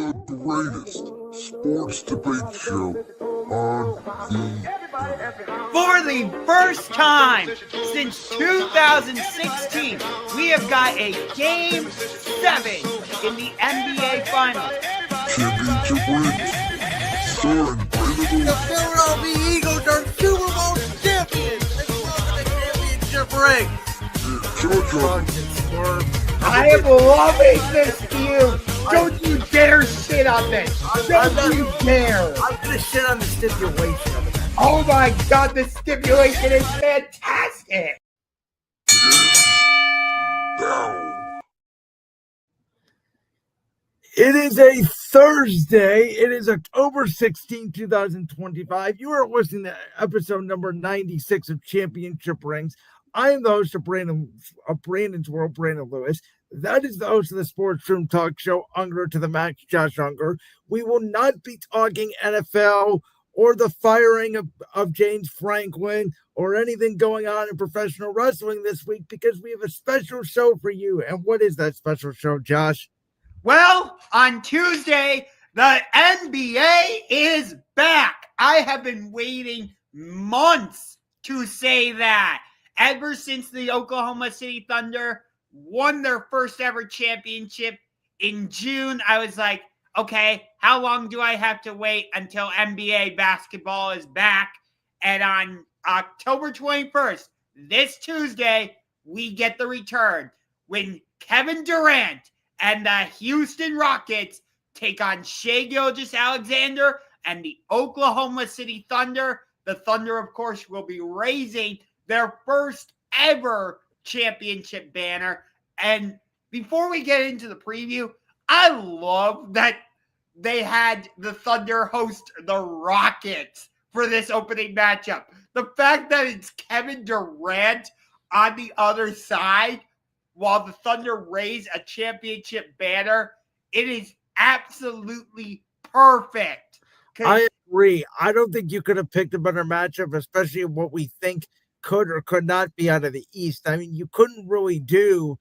the greatest sports debate show on the For the first time since 2016, we have got a Game 7 in the NBA Finals. championship rings. Starring Brandon The Philadelphia Eagles are Super Bowl champions. They won the championship ring. I am loving this feud. Don't you dare shit on this. Don't you dare. I'm going to shit on the stipulation of it. Oh my God, the stipulation is fantastic. now. It is a Thursday. It is October 16, 2025. You are listening to episode number 96 of Championship Rings. I am the host of Brandon's World, Brandon Lewis. That is the host of the Sports Room Talk Show, Ungar to the Max, Josh Ungar. We will not be talking NFL or the firing of James Franklin or anything going on in professional wrestling this week because we have a special show for you. And what is that special show, Josh? Well, on Tuesday, the NBA is back. I have been waiting months to say that. Ever since the Oklahoma City Thunder won their first ever championship in June, I was like, okay, how long do I have to wait until NBA basketball is back? And on October 21st, this Tuesday, we get the return when Kevin Durant and the Houston Rockets take on Shai Gilgeous-Alexander and the Oklahoma City Thunder. The Thunder, of course, will be raising their first ever championship banner. And before we get into the preview, I love that they had the Thunder host the Rockets for this opening matchup. The fact that it's Kevin Durant on the other side while the Thunder raise a championship banner, it is absolutely perfect. I agree. I don't think you could have picked a better matchup, especially what we think could or could not be out of the East. I mean, you couldn't really do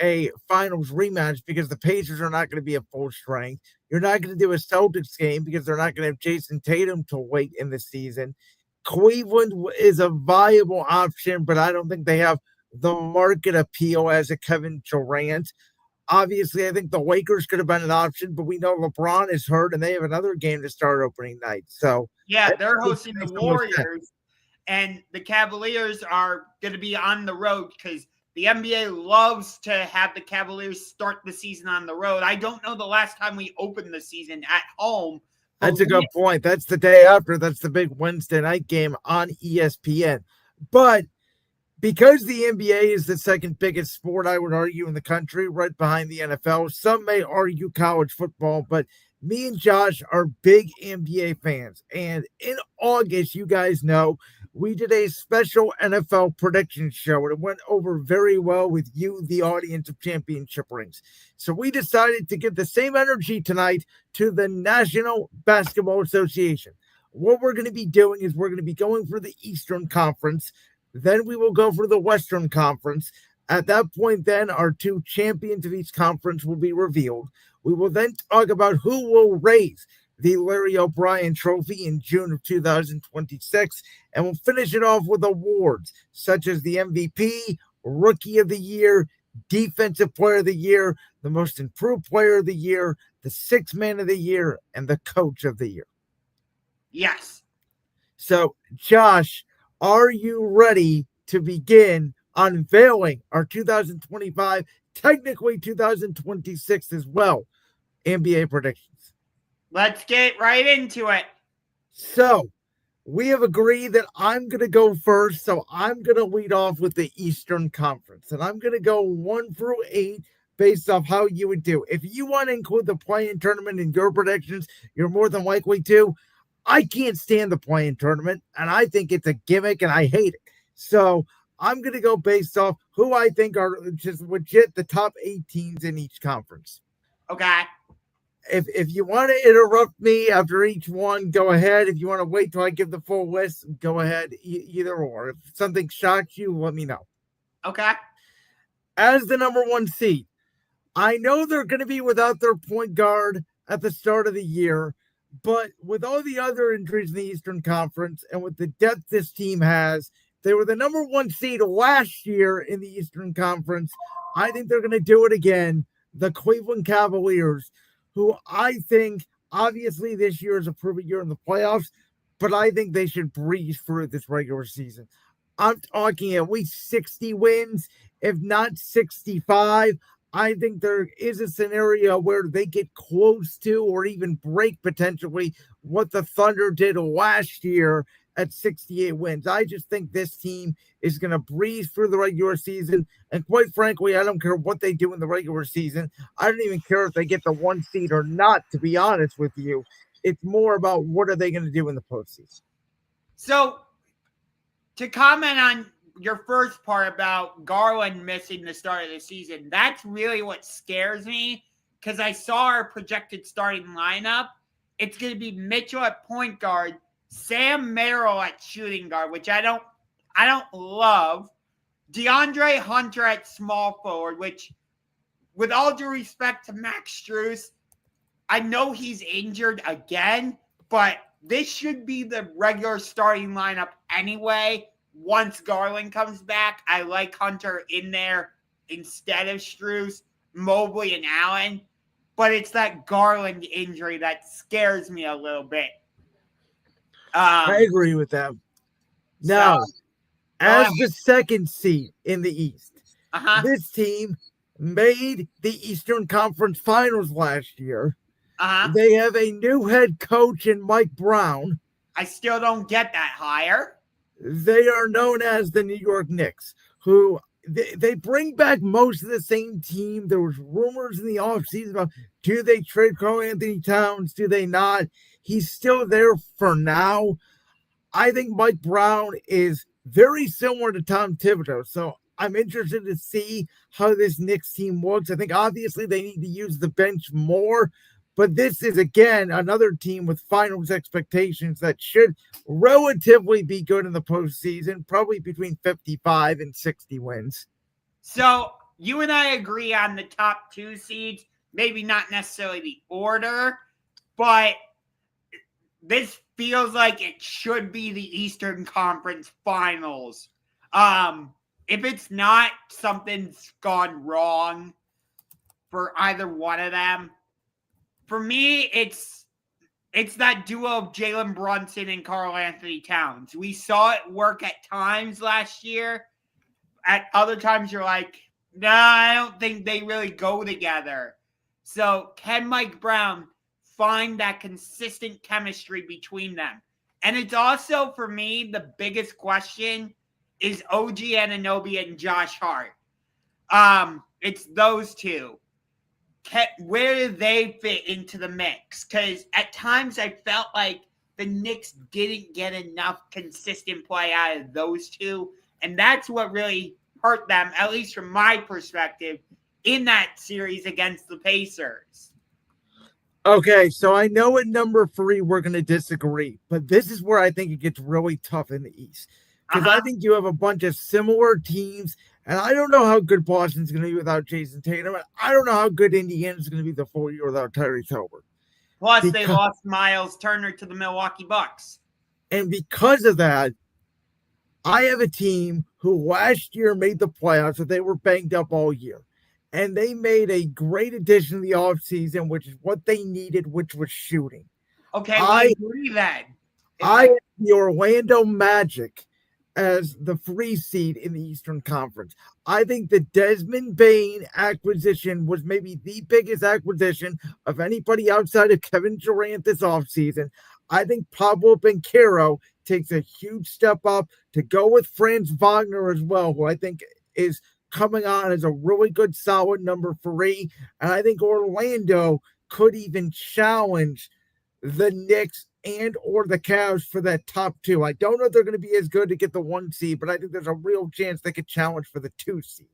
a finals rematch because the Pacers are not going to be at full strength. You're not going to do a Celtics game because they're not going to have Jayson Tatum to wait in the season. Cleveland is a viable option, but I don't think they have the market appeal as a Kevin Durant. Obviously, I think the Lakers could have been an option, but we know LeBron is hurt and they have another game to start opening night. So yeah, they're hosting the Warriors, and the Cavaliers are going to be on the road because the NBA loves to have the Cavaliers start the season on the road. I don't know the last time we opened the season at home. That's a good point. That's the day after. That's the big Wednesday night game on ESPN. But because the NBA is the second biggest sport, I would argue, in the country, right behind the NFL, some may argue college football, but me and Josh are big NBA fans. And in August, you guys know, we did a special NFL prediction show, and it went over very well with you, the audience of Championship Rings. So we decided to give the same energy tonight to the National Basketball Association. What we're going to be doing is we're going to be going for the Eastern Conference. Then we will go for the Western Conference. At that point, then, our two champions of each conference will be revealed. We will then talk about who will raise the Larry O'Brien Trophy in June of 2026, and we'll finish it off with awards such as the MVP, Rookie of the Year, Defensive Player of the Year, the Most Improved Player of the Year, the Sixth Man of the Year, and the Coach of the Year. Yes. So, Josh, are you ready to begin unveiling our 2025, technically 2026 as well, NBA predictions? Let's get right into it. So, we have agreed that I'm going to go first, so I'm going to lead off with the Eastern Conference, and I'm going to go 1 through 8 based off how you would do. If you want to include the play-in tournament in your predictions, you're more than likely to. I can't stand the play-in tournament, and I think it's a gimmick, and I hate it. So I'm going to go based off who I think are just legit the top 8 teams in each conference. Okay. If you want to interrupt me after each one, go ahead. If you want to wait till I give the full list, go ahead. Either or. If something shocks you, let me know. Okay. As the number 1 seed, I know they're going to be without their point guard, at the start of the year. But with all the other injuries in the Eastern Conference and with the depth this team has, they were the number one seed last year in the Eastern Conference. I think they're going to do it again. The Cleveland Cavaliers, who I think obviously this year is a proven year in the playoffs, but I think they should breeze through this regular season. I'm talking at least 60 wins, if not 65. I think there is a scenario where they get close to or even break potentially what the Thunder did last year at 68 wins. I just think this team is going to breeze through the regular season. And quite frankly, I don't care what they do in the regular season. I don't even care if they get the one seed or not, to be honest with you. It's more about what are they going to do in the postseason. So, to comment on your first part about Garland missing the start of the season, that's really what scares me because I saw our projected starting lineup. It's going to be Mitchell at point guard, Sam Merrill at shooting guard, which I don't love. DeAndre Hunter at small forward, which, with all due respect to Max Strus, I know he's injured again, but this should be the regular starting lineup anyway. Once Garland comes back, I like Hunter in there instead of Strus, Mobley, and Allen. But it's that Garland injury that scares me a little bit. I agree with that. Now, as the second seed in the East, this team made the Eastern Conference Finals last year. They have a new head coach in Mike Brown. I still don't get that hire. They are known as the New York Knicks, who they bring back most of the same team. There was rumors in the offseason about, do they trade Karl-Anthony Towns? Do they not? He's still there for now. I think Mike Brown is very similar to Tom Thibodeau. So I'm interested to see how this Knicks team works. I think obviously they need to use the bench more. But this is, again, another team with finals expectations that should relatively be good in the postseason, probably between 55 and 60 wins. So you and I agree on the top two seeds, maybe not necessarily the order, but this feels like it should be the Eastern Conference Finals. If it's not, something's gone wrong for either one of them. For me, it's that duo of Jalen Brunson and Karl-Anthony Towns. We saw it work at times last year. At other times, you're like, nah, I don't think they really go together. So can Mike Brown find that consistent chemistry between them? And it's also, for me, the biggest question is OG Anunoby and Josh Hart. It's those two. Where do they fit into the mix? Because at times I felt like the Knicks didn't get enough consistent play out of those two. And that's what really hurt them, at least from my perspective, in that series against the Pacers. Okay, so I know at number 3 we're going to disagree, but this is where I think it gets really tough in the East. Because I think you have a bunch of similar teams, and I don't know how good Boston's going to be without Jayson Tatum, and I don't know how good Indiana's going to be the full year without Tyrese Haliburton. Plus, they lost Miles Turner to the Milwaukee Bucks. And because of that, I have a team who last year made the playoffs, but they were banged up all year. And they made a great addition in the offseason, which is what they needed, which was shooting. Okay, I agree then. I have the Orlando Magic as the free seed in the Eastern Conference. I think the Desmond Bane acquisition was maybe the biggest acquisition of anybody outside of Kevin Durant this offseason. I think Pablo Banchero takes a huge step up to go with Franz Wagner as well, who I think is coming on as a really good, solid number 3. And I think Orlando could even challenge the Knicks and or the Cavs for that top 2. I don't know if they're going to be as good to get the 1 seed, but I think there's a real chance they could challenge for the 2 seed.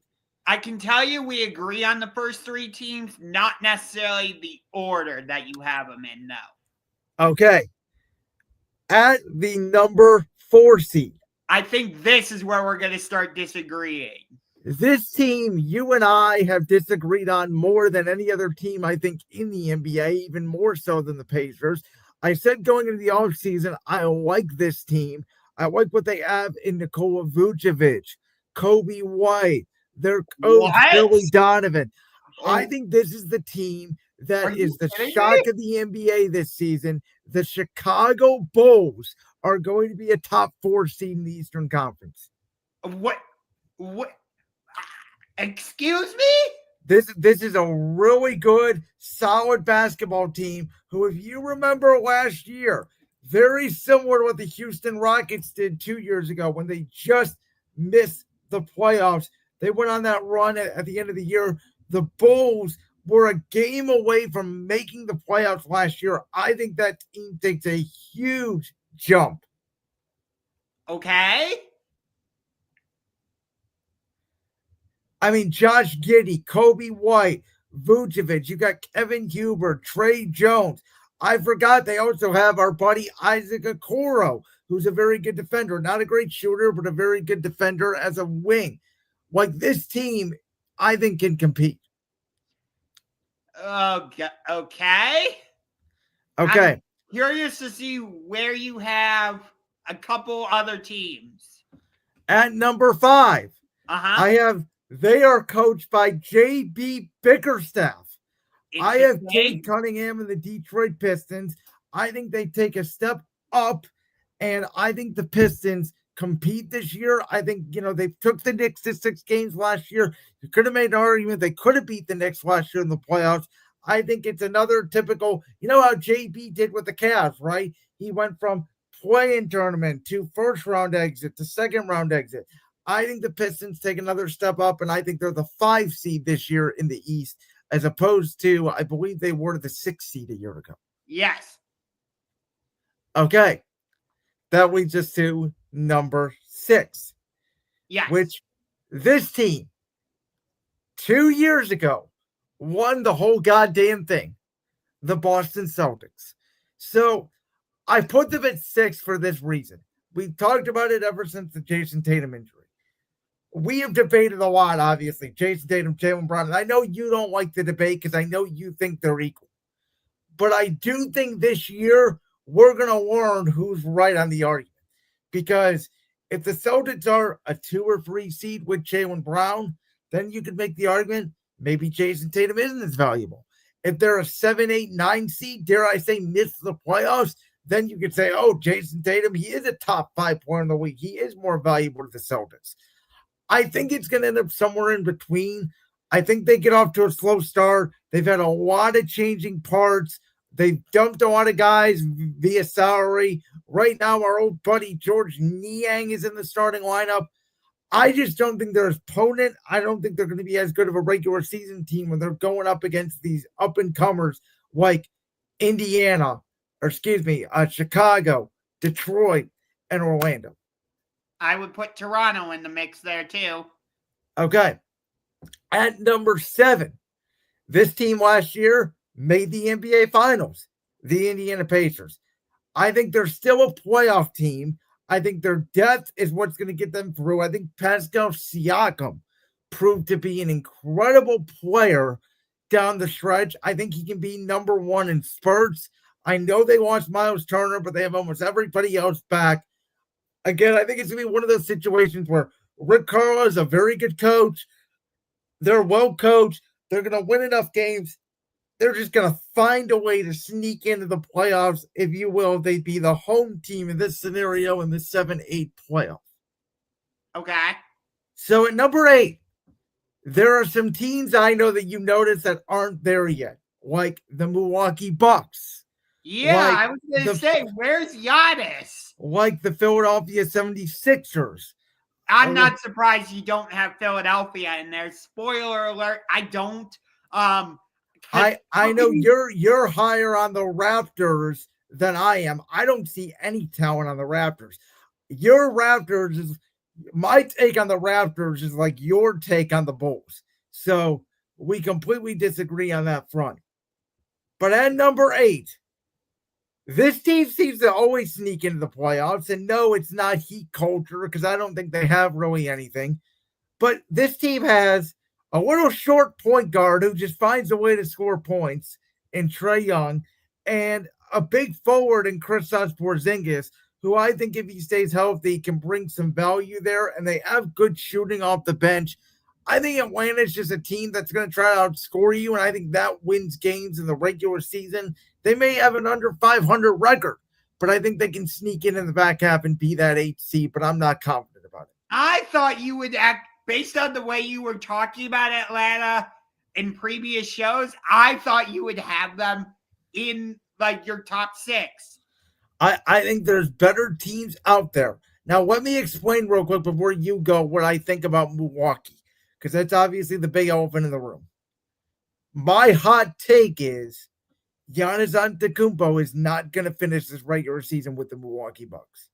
I can tell you we agree on the first 3 teams, not necessarily the order that you have them in, though. Okay. At the number 4 seed. I think this is where we're going to start disagreeing. This team, you and I have disagreed on more than any other team, I think, in the NBA, even more so than the Pacers. I said going into the offseason, I like this team. I like what they have in Nikola Vucevic, Kobe White, their coach, What? Billy Donovan. I Oh, think this is the team are that you is the kidding shock me? of the NBA this season. The Chicago Bulls are going to be a top 4 seed in the Eastern Conference. What? What? Excuse me? This is a really good, solid basketball team who, if you remember last year, very similar to what the Houston Rockets did 2 years ago when they just missed the playoffs. They went on that run at the end of the year. The Bulls were a game away from making the playoffs last year. I think that team takes a huge jump. Okay. I mean, Josh Giddey, Kobe White, Vucevic. You got Kevin Huber, Trey Jones. I forgot they also have our buddy Isaac Okoro, who's a very good defender. Not a great shooter, but a very good defender as a wing. Like this team, I think can compete. Okay. Okay. I'm curious to see where you have a couple other teams. At number 5, they are coached by J.B. Bickerstaff. I have Cade Cunningham and the Detroit Pistons. I think they take a step up, and I think the Pistons compete this year. I think, they took the Knicks to 6 games last year. You could have made an argument they could have beat the Knicks last year in the playoffs. I think it's another typical, how JB did with the Cavs, right? He went from play-in tournament to first-round exit to second-round exit. I think the Pistons take another step up, and I think they're the 5 seed this year in the East, as opposed to, I believe they were the 6 seed a year ago. Yes. Okay. That leads us to number 6. Yes. Which this team, 2 years ago, won the whole goddamn thing. The Boston Celtics. So I put them at 6 for this reason. We've talked about it ever since the Jayson Tatum injury. We have debated a lot, obviously. Jayson Tatum, Jaylen Brown. And I know you don't like the debate because I know you think they're equal. But I do think this year we're going to learn who's right on the argument. Because if the Celtics are a 2 or 3 seed with Jaylen Brown, then you could make the argument maybe Jayson Tatum isn't as valuable. If they're a 7, 8, 9 seed, dare I say, miss the playoffs, then you could say, oh, Jayson Tatum, he is a top 5 player in the league. He is more valuable to the Celtics. I think it's going to end up somewhere in between. I think they get off to a slow start. They've had a lot of changing parts. They've dumped a lot of guys via salary. Right now, our old buddy George Niang is in the starting lineup. I just don't think they're as potent. I don't think they're going to be as good of a regular season team when they're going up against these up-and-comers like Chicago, Detroit, and Orlando. I would put Toronto in the mix there too. Okay. At number 7, this team last year made the NBA Finals, the Indiana Pacers. I think they're still a playoff team. I think their depth is what's going to get them through. I think Pascal Siakam proved to be an incredible player down the stretch. I think he can be number 1 in spurts. I know they lost Miles Turner, but they have almost everybody else back. Again, I think it's going to be one of those situations where Rick Carlisle is a very good coach. They're well coached. They're going to win enough games. They're just going to find a way to sneak into the playoffs, if you will. They'd be the home team in this scenario in the 7-8 playoff. Okay. So at number 8, there are some teams I know that you noticed that aren't there yet, like the Milwaukee Bucks. Yeah, I was going to say, where's Giannis? Like the Philadelphia 76ers. I'm not surprised you don't have Philadelphia in there. Spoiler alert, I don't. I know you're higher on the Raptors than I am. I don't see any talent on the Raptors. Your Raptors is my take on the Raptors is like your take on the Bulls. So we completely disagree on that front. But at number 8, this team seems to always sneak into the playoffs. And no, it's not Heat culture because I don't think they have really anything. But this team has a little short point guard who just finds a way to score points in Trae Young, and a big forward in Kristaps Porzingis, who I think if he stays healthy can bring some value there, and they have good shooting off the bench. I think Atlanta's just a team that's going to try to outscore you, and I think that wins games in the regular season. They may have an under 500 record, but I think they can sneak in the back half and be that 8 seed, but I'm not confident about it. I thought you would act, based on the way you were talking about Atlanta in previous shows, I thought you would have them in like your top 6. I think there's better teams out there. Now, let me explain real quick before you go what I think about Milwaukee, because that's obviously the big elephant in the room. My hot take is Giannis Antetokounmpo is not going to finish this regular season with the Milwaukee Bucks.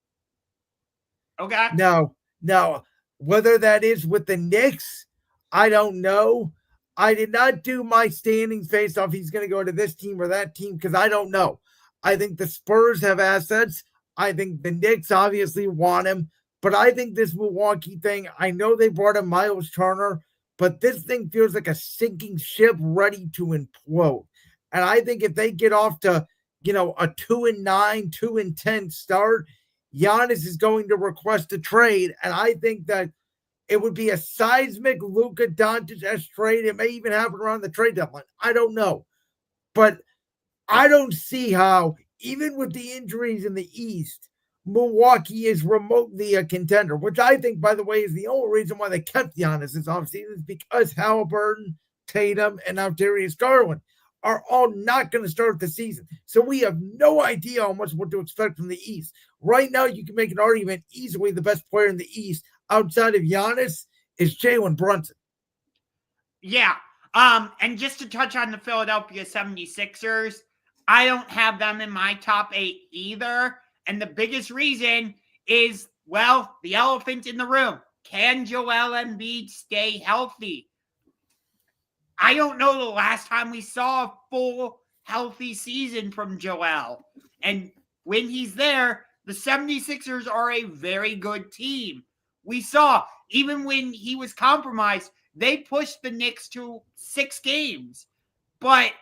Okay. Now, whether that is with the Knicks, I don't know. I did not do my standings based off he's going to go to this team or that team because I don't know. I think the Spurs have assets. I think the Knicks obviously want him. But I think this Milwaukee thing, I know they brought in Miles Turner, but this thing feels like a sinking ship ready to implode. And I think if they get off to, a 2-9, 2-10 start, Giannis is going to request a trade. And I think that it would be a seismic Luka Doncic trade. It may even happen around the trade deadline. I don't know. But I don't see how, even with the injuries in the East, Milwaukee is remotely a contender, which I think, by the way, is the only reason why they kept Giannis this offseason is because Haliburton, Tatum, and now Darius Garland are all not going to start the season. So we have no idea how much what to expect from the East. Right now, you can make an argument easily the best player in the East outside of Giannis is Jalen Brunson. Yeah. And just to touch on the Philadelphia 76ers, I don't have them in my top 8 either. And the biggest reason is, well, the elephant in the room. Can Joel Embiid stay healthy? I don't know the last time we saw a full healthy season from Joel. And when he's there, the 76ers are a very good team. We saw, even when he was compromised, they pushed the Knicks to 6 games. But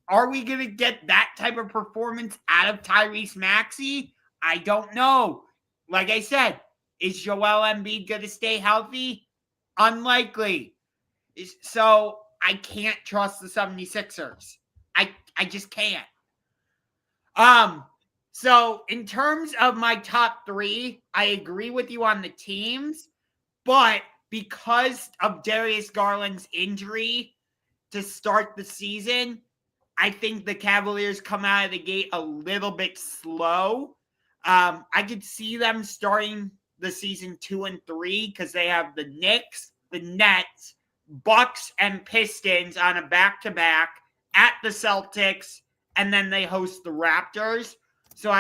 are we going to get that type of performance out of Tyrese Maxey? I don't know. Like I said, is Joel Embiid going to stay healthy? Unlikely. So I can't trust the 76ers. I just can't. So in terms of my top 3, I agree with you on the teams, but because of Darius Garland's injury to start the season, I think the Cavaliers come out of the gate a little bit slow. I could see them starting the season 2-3 because they have the Knicks, the Nets, Bucks, and Pistons on a back-to-back at the Celtics, and then they host the Raptors. So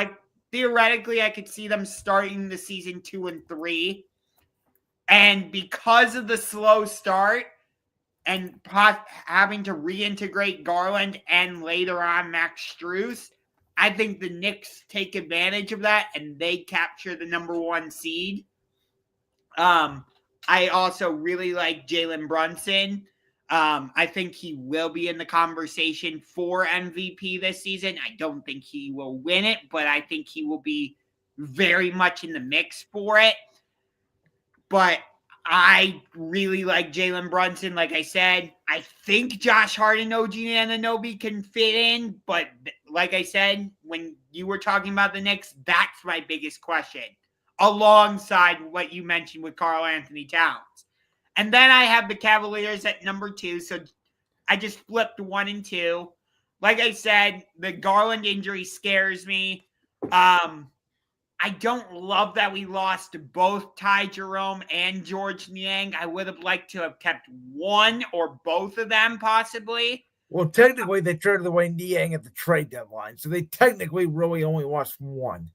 theoretically I could see them starting the season 2-3. And because of the slow start and having to reintegrate Garland and later on Max Strus, I think the Knicks take advantage of that and they capture the number 1 seed. I also really like Jalen Brunson. I think he will be in the conversation for MVP this season. I don't think he will win it, but I think he will be very much in the mix for it. But I really like Jalen Brunson. Like I said, I think Josh Hart and OG Anunoby can fit in. But like I said, when you were talking about the Knicks, that's my biggest question, alongside what you mentioned with Karl Anthony Towns. And then I have the Cavaliers at number 2. So I just flipped 1 and 2. Like I said, the Garland injury scares me. I don't love that we lost both Ty Jerome and George Niang. I would have liked to have kept one or both of them, possibly. Well, technically, they traded away Niang at the trade deadline, so they technically really only lost one.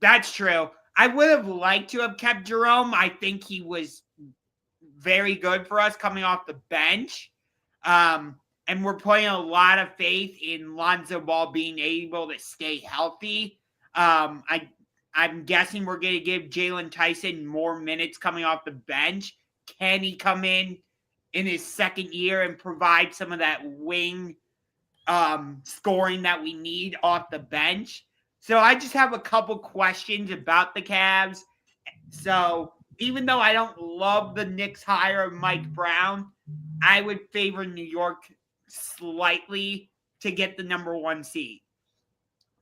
That's true. I would have liked to have kept Jerome. I think he was very good for us coming off the bench. And we're putting a lot of faith in Lonzo Ball being able to stay healthy. I'm guessing we're going to give Jalen Tyson more minutes coming off the bench can he come in his second year and provide some of that wing scoring that we need off the bench? So I just have a couple questions about the Cavs. So even though I don't love the Knicks hire of Mike Brown, I would favor New York slightly to get the number 1 seed.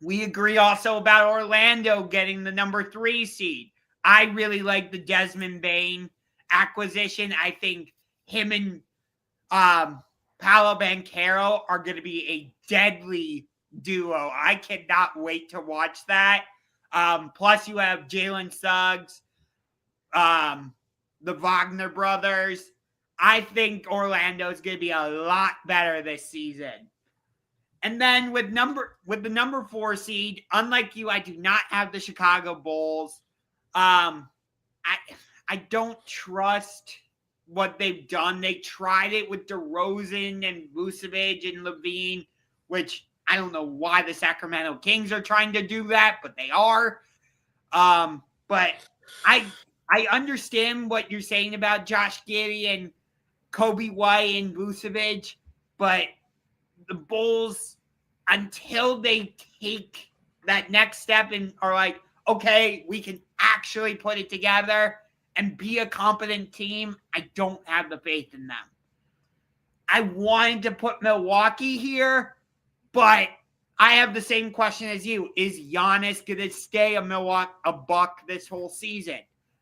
We agree also about Orlando getting the number 3 seed. I really like the Desmond Bane acquisition. I think him and Paolo Banchero are going to be a deadly duo. I cannot wait to watch that. Plus, you have Jalen Suggs, the Wagner brothers. I think Orlando is going to be a lot better this season. And then with the number 4 seed, unlike you, I do not have the Chicago Bulls. I don't trust what they've done. They tried it with DeRozan and Vucevic and Levine, which I don't know why the Sacramento Kings are trying to do that, but they are. But I understand what you're saying about Josh Giddey and Kobe White and Vucevic, but the Bulls, until they take that next step and are like, okay, we can actually put it together and be a competent team, I don't have the faith in them. I wanted to put Milwaukee here, but I have the same question as you. Is Giannis going to stay a Buck this whole season?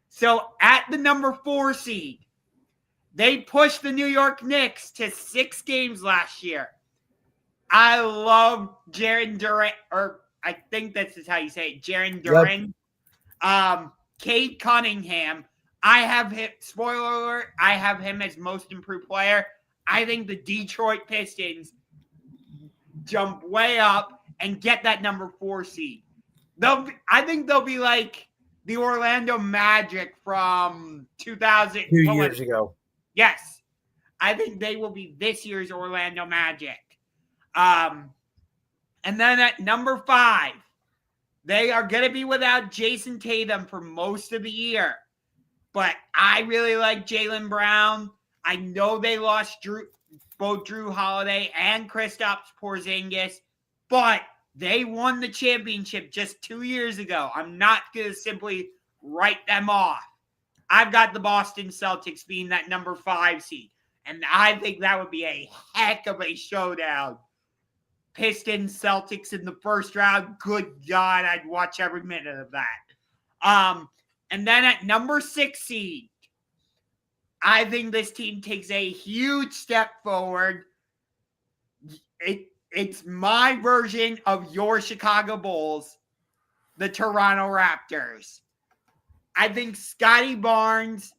So at the number 4 seed, they pushed the New York Knicks to 6 games last year. I love Jaren Duran, or I think that's just how you say it, Jaren Duran. Yep. Cade Cunningham. I have him, spoiler alert, I have him as most improved player. I think the Detroit Pistons jump way up and get that number 4 seed. I think they'll be like the Orlando Magic from 2000. 2 years ago. Yes. I think they will be this year's Orlando Magic. And then at number 5, they are going to be without Jayson Tatum for most of the year. But I really like Jaylen Brown. I know they lost both Drew Holiday and Kristaps Porzingis, but they won the championship just 2 years ago. I'm not going to simply write them off. I've got the Boston Celtics being that number 5 seed, and I think that would be a heck of a showdown. Pistons, Celtics in the first round. Good God, I'd watch every minute of that. And then at number 6 seed, I think this team takes a huge step forward. It's my version of your Chicago Bulls, the Toronto Raptors. I think Scotty Barnes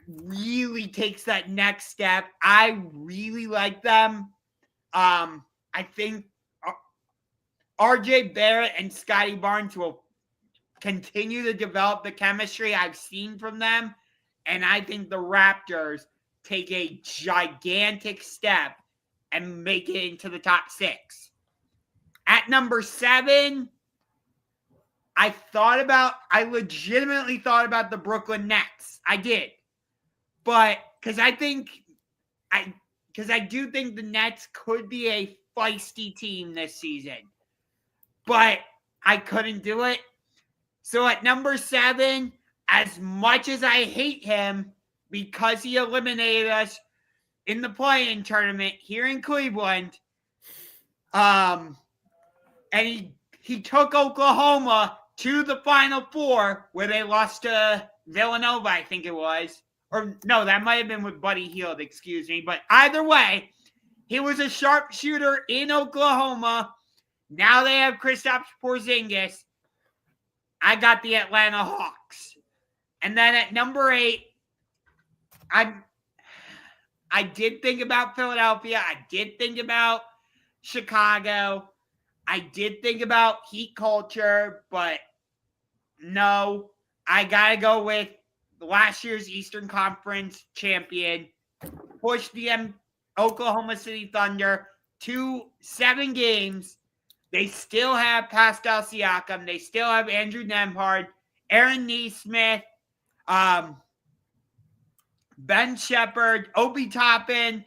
really takes that next step. I really like them. I think RJ Barrett and Scotty Barnes will continue to develop the chemistry I've seen from them. And I think the Raptors take a gigantic step and make it into the top 6. At number 7, I legitimately thought about the Brooklyn Nets. I did. But because I do think the Nets could be a feisty team this season. But I couldn't do it. So at number 7, as much as I hate him because he eliminated us in the play-in tournament here in Cleveland, and he took Oklahoma to the Final Four where they lost to Villanova, I think it was. Or no, that might have been with Buddy Hield, excuse me. But either way, he was a sharpshooter in Oklahoma. Now they have Kristaps Porzingis. I got the Atlanta Hawks. And then at number 8, I did think about Philadelphia. I did think about Chicago. I did think about Heat culture, but no, I got to go with last year's Eastern Conference champion, push the Oklahoma City Thunder to 7 games. They still have Pascal Siakam. They still have Andrew Nembhard, Aaron Nesmith, Ben Shepherd, Obi Toppin.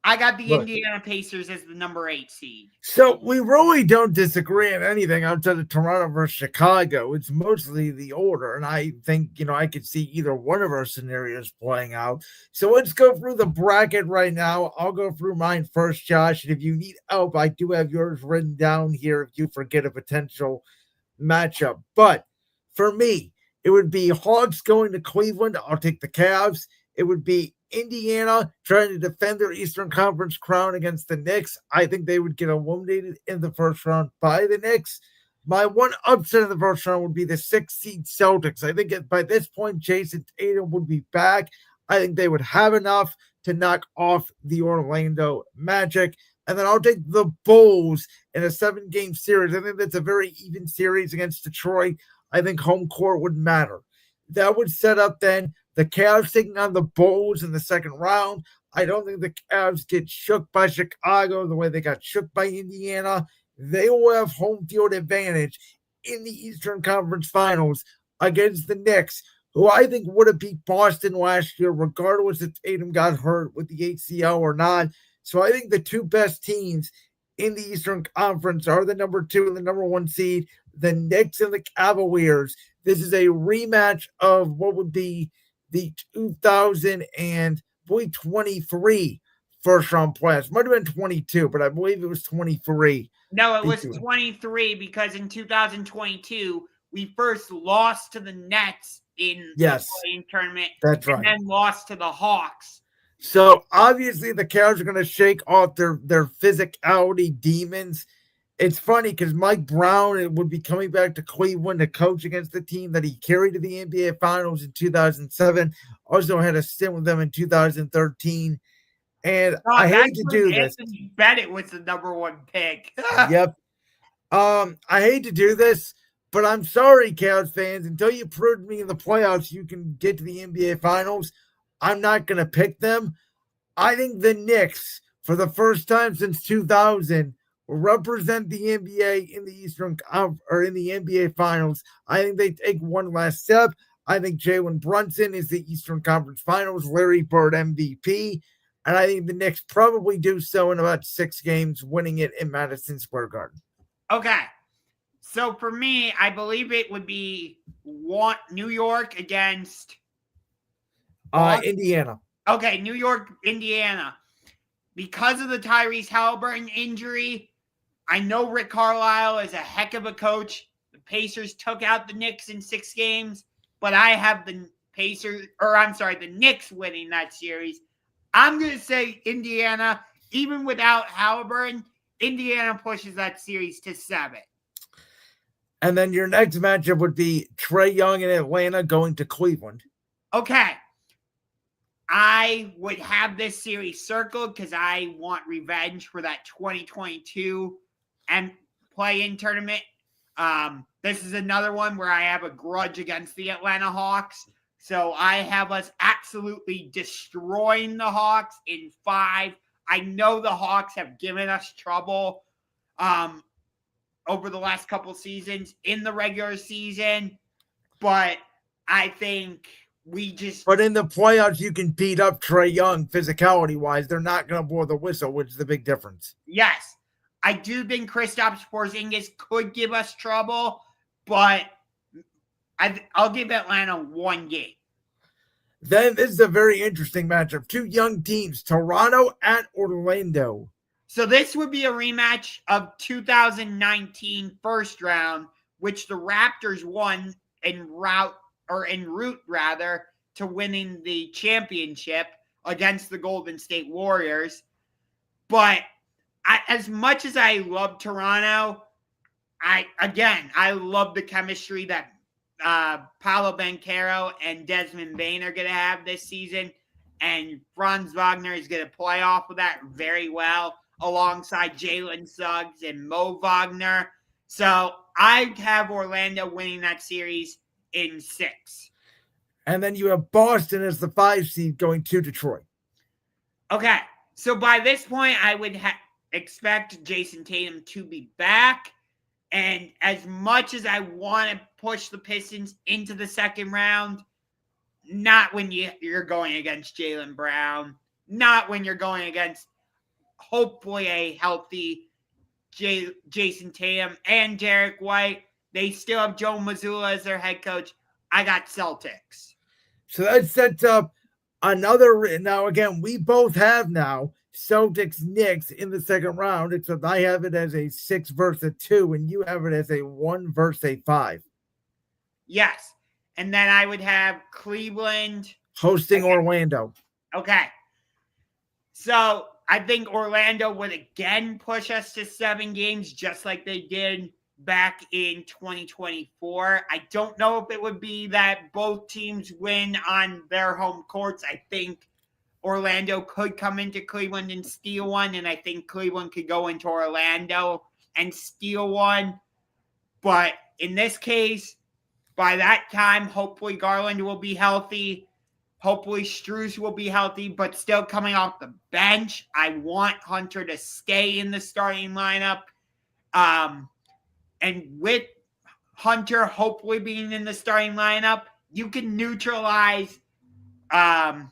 I got the Look. Indiana Pacers as the number 8 seed. So we really don't disagree on anything outside of Toronto versus Chicago. It's mostly the order, and I think I could see either one of our scenarios playing out. So let's go through the bracket right now. I'll go through mine first, Josh, and if you need help, I do have yours written down here if you forget a potential matchup. But for me, it would be Hawks going to Cleveland. I'll take the Cavs. It would be Indiana trying to defend their Eastern Conference crown against the Knicks. I think they would get eliminated in the first round by the Knicks. My one upset in the first round would be the 6th seed Celtics. I think by this point, Jayson Tatum would be back. I think they would have enough to knock off the Orlando Magic. And then I'll take the Bulls in a 7-game series. I think that's a very even series against Detroit. I think home court would matter. That would set up then the Cavs taking on the Bulls in the second round. I don't think the Cavs get shook by Chicago the way they got shook by Indiana. They will have home field advantage in the Eastern Conference Finals against the Knicks, who I think would have beat Boston last year, regardless if Tatum got hurt with the ACL or not. So I think the two best teams in the Eastern Conference are the number 2 and the number 1 seed, the Knicks and the Cavaliers. This is a rematch of what would be the 2023 first round playoffs. Might have been 22, but I believe it was 23. No, it was 23 because in 2022, we first lost to the Nets in the playing tournament. That's right. And then lost to the Hawks. So obviously the Cavs are going to shake off their physicality demons. It's funny because Mike Brown would be coming back to Cleveland to coach against the team that he carried to the NBA Finals in 2007. Also had a stint with them in 2013. And I hate to do this. Anthony Bennett was the number 1 pick. Yep. I hate to do this, but I'm sorry, Cavs fans. Until you prove to me in the playoffs you can get to the NBA Finals, I'm not going to pick them. I think the Knicks, for the first time since 2000, will represent the NBA in the Eastern or in the NBA Finals. I think they take one last step. I think Jalen Brunson is the Eastern Conference Finals Larry Bird MVP, and I think the Knicks probably do so in about 6 games, winning it in Madison Square Garden. Okay, so for me, I believe it would be New York against Indiana. Okay, New York, Indiana. Because of the Tyrese Haliburton injury, I know Rick Carlisle is a heck of a coach. The Pacers took out the Knicks in 6 games, but I have the Knicks winning that series. I'm going to say Indiana, even without Haliburton, Indiana pushes that series to 7. And then your next matchup would be Trae Young in Atlanta going to Cleveland. Okay. I would have this series circled because I want revenge for that 2022 and play-in tournament. This is another one where I have a grudge against the Atlanta Hawks. So I have us absolutely destroying the Hawks in 5. I know the Hawks have given us trouble over the last couple seasons in the regular season, but I think But in the playoffs, you can beat up Trae Young physicality-wise. They're not going to blow the whistle, which is the big difference. Yes. I do think Kristaps Porzingis could give us trouble, but I'll give Atlanta 1 game. Then this is a very interesting matchup. 2 young teams, Toronto at Orlando. So this would be a rematch of 2019 first round, which the Raptors won en route to winning the championship against the Golden State Warriors. But as much as I love Toronto, I love the chemistry that Paolo Banchero and Desmond Bane are going to have this season. And Franz Wagner is going to play off of that very well alongside Jalen Suggs and Mo Wagner. So I have Orlando winning that series in 6. And then you have Boston as the 5 seed going to Detroit. Okay. So by this point, I would expect Jayson Tatum to be back. And as much as I want to push the Pistons into the second round, Not when you're going against Jaylen Brown. Not when you're going against hopefully a healthy Jayson Tatum and Derek White. They still have Joe Mazzulla as their head coach. I got Celtics. So that sets up another. Now, again, we both have now Celtics Knicks in the second round, except I have it as a 6 versus a 2, and you have it as a 1 versus a 5. Yes. And then I would have Cleveland hosting Orlando. Okay. So I think Orlando would again push us to 7 games, just like they did back in 2024. I don't know if it would be that both teams win on their home courts. I think Orlando could come into Cleveland and steal one, and I think Cleveland could go into Orlando and steal one. But in this case, by that time, hopefully Garland will be healthy. Hopefully Strus will be healthy, but still coming off the bench. I want Hunter to stay in the starting lineup. And with Hunter hopefully being in the starting lineup, you can neutralize Paolo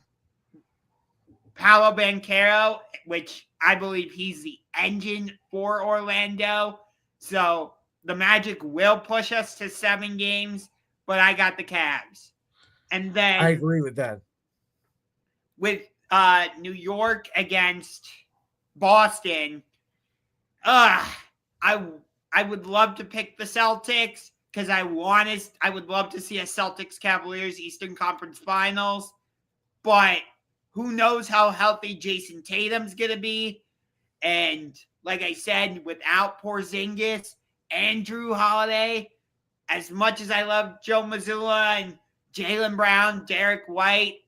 Banchero, which I believe he's the engine for Orlando. So the Magic will push us to 7 games, but I got the Cavs. And then I agree with that. With New York against Boston, I would love to pick the Celtics because I would love to see a Celtics Cavaliers Eastern Conference Finals. But who knows how healthy Jayson Tatum's going to be. And like I said, without Porzingis and Drew Holiday, as much as I love Joe Mazzulla and Jaylen Brown, Derek White,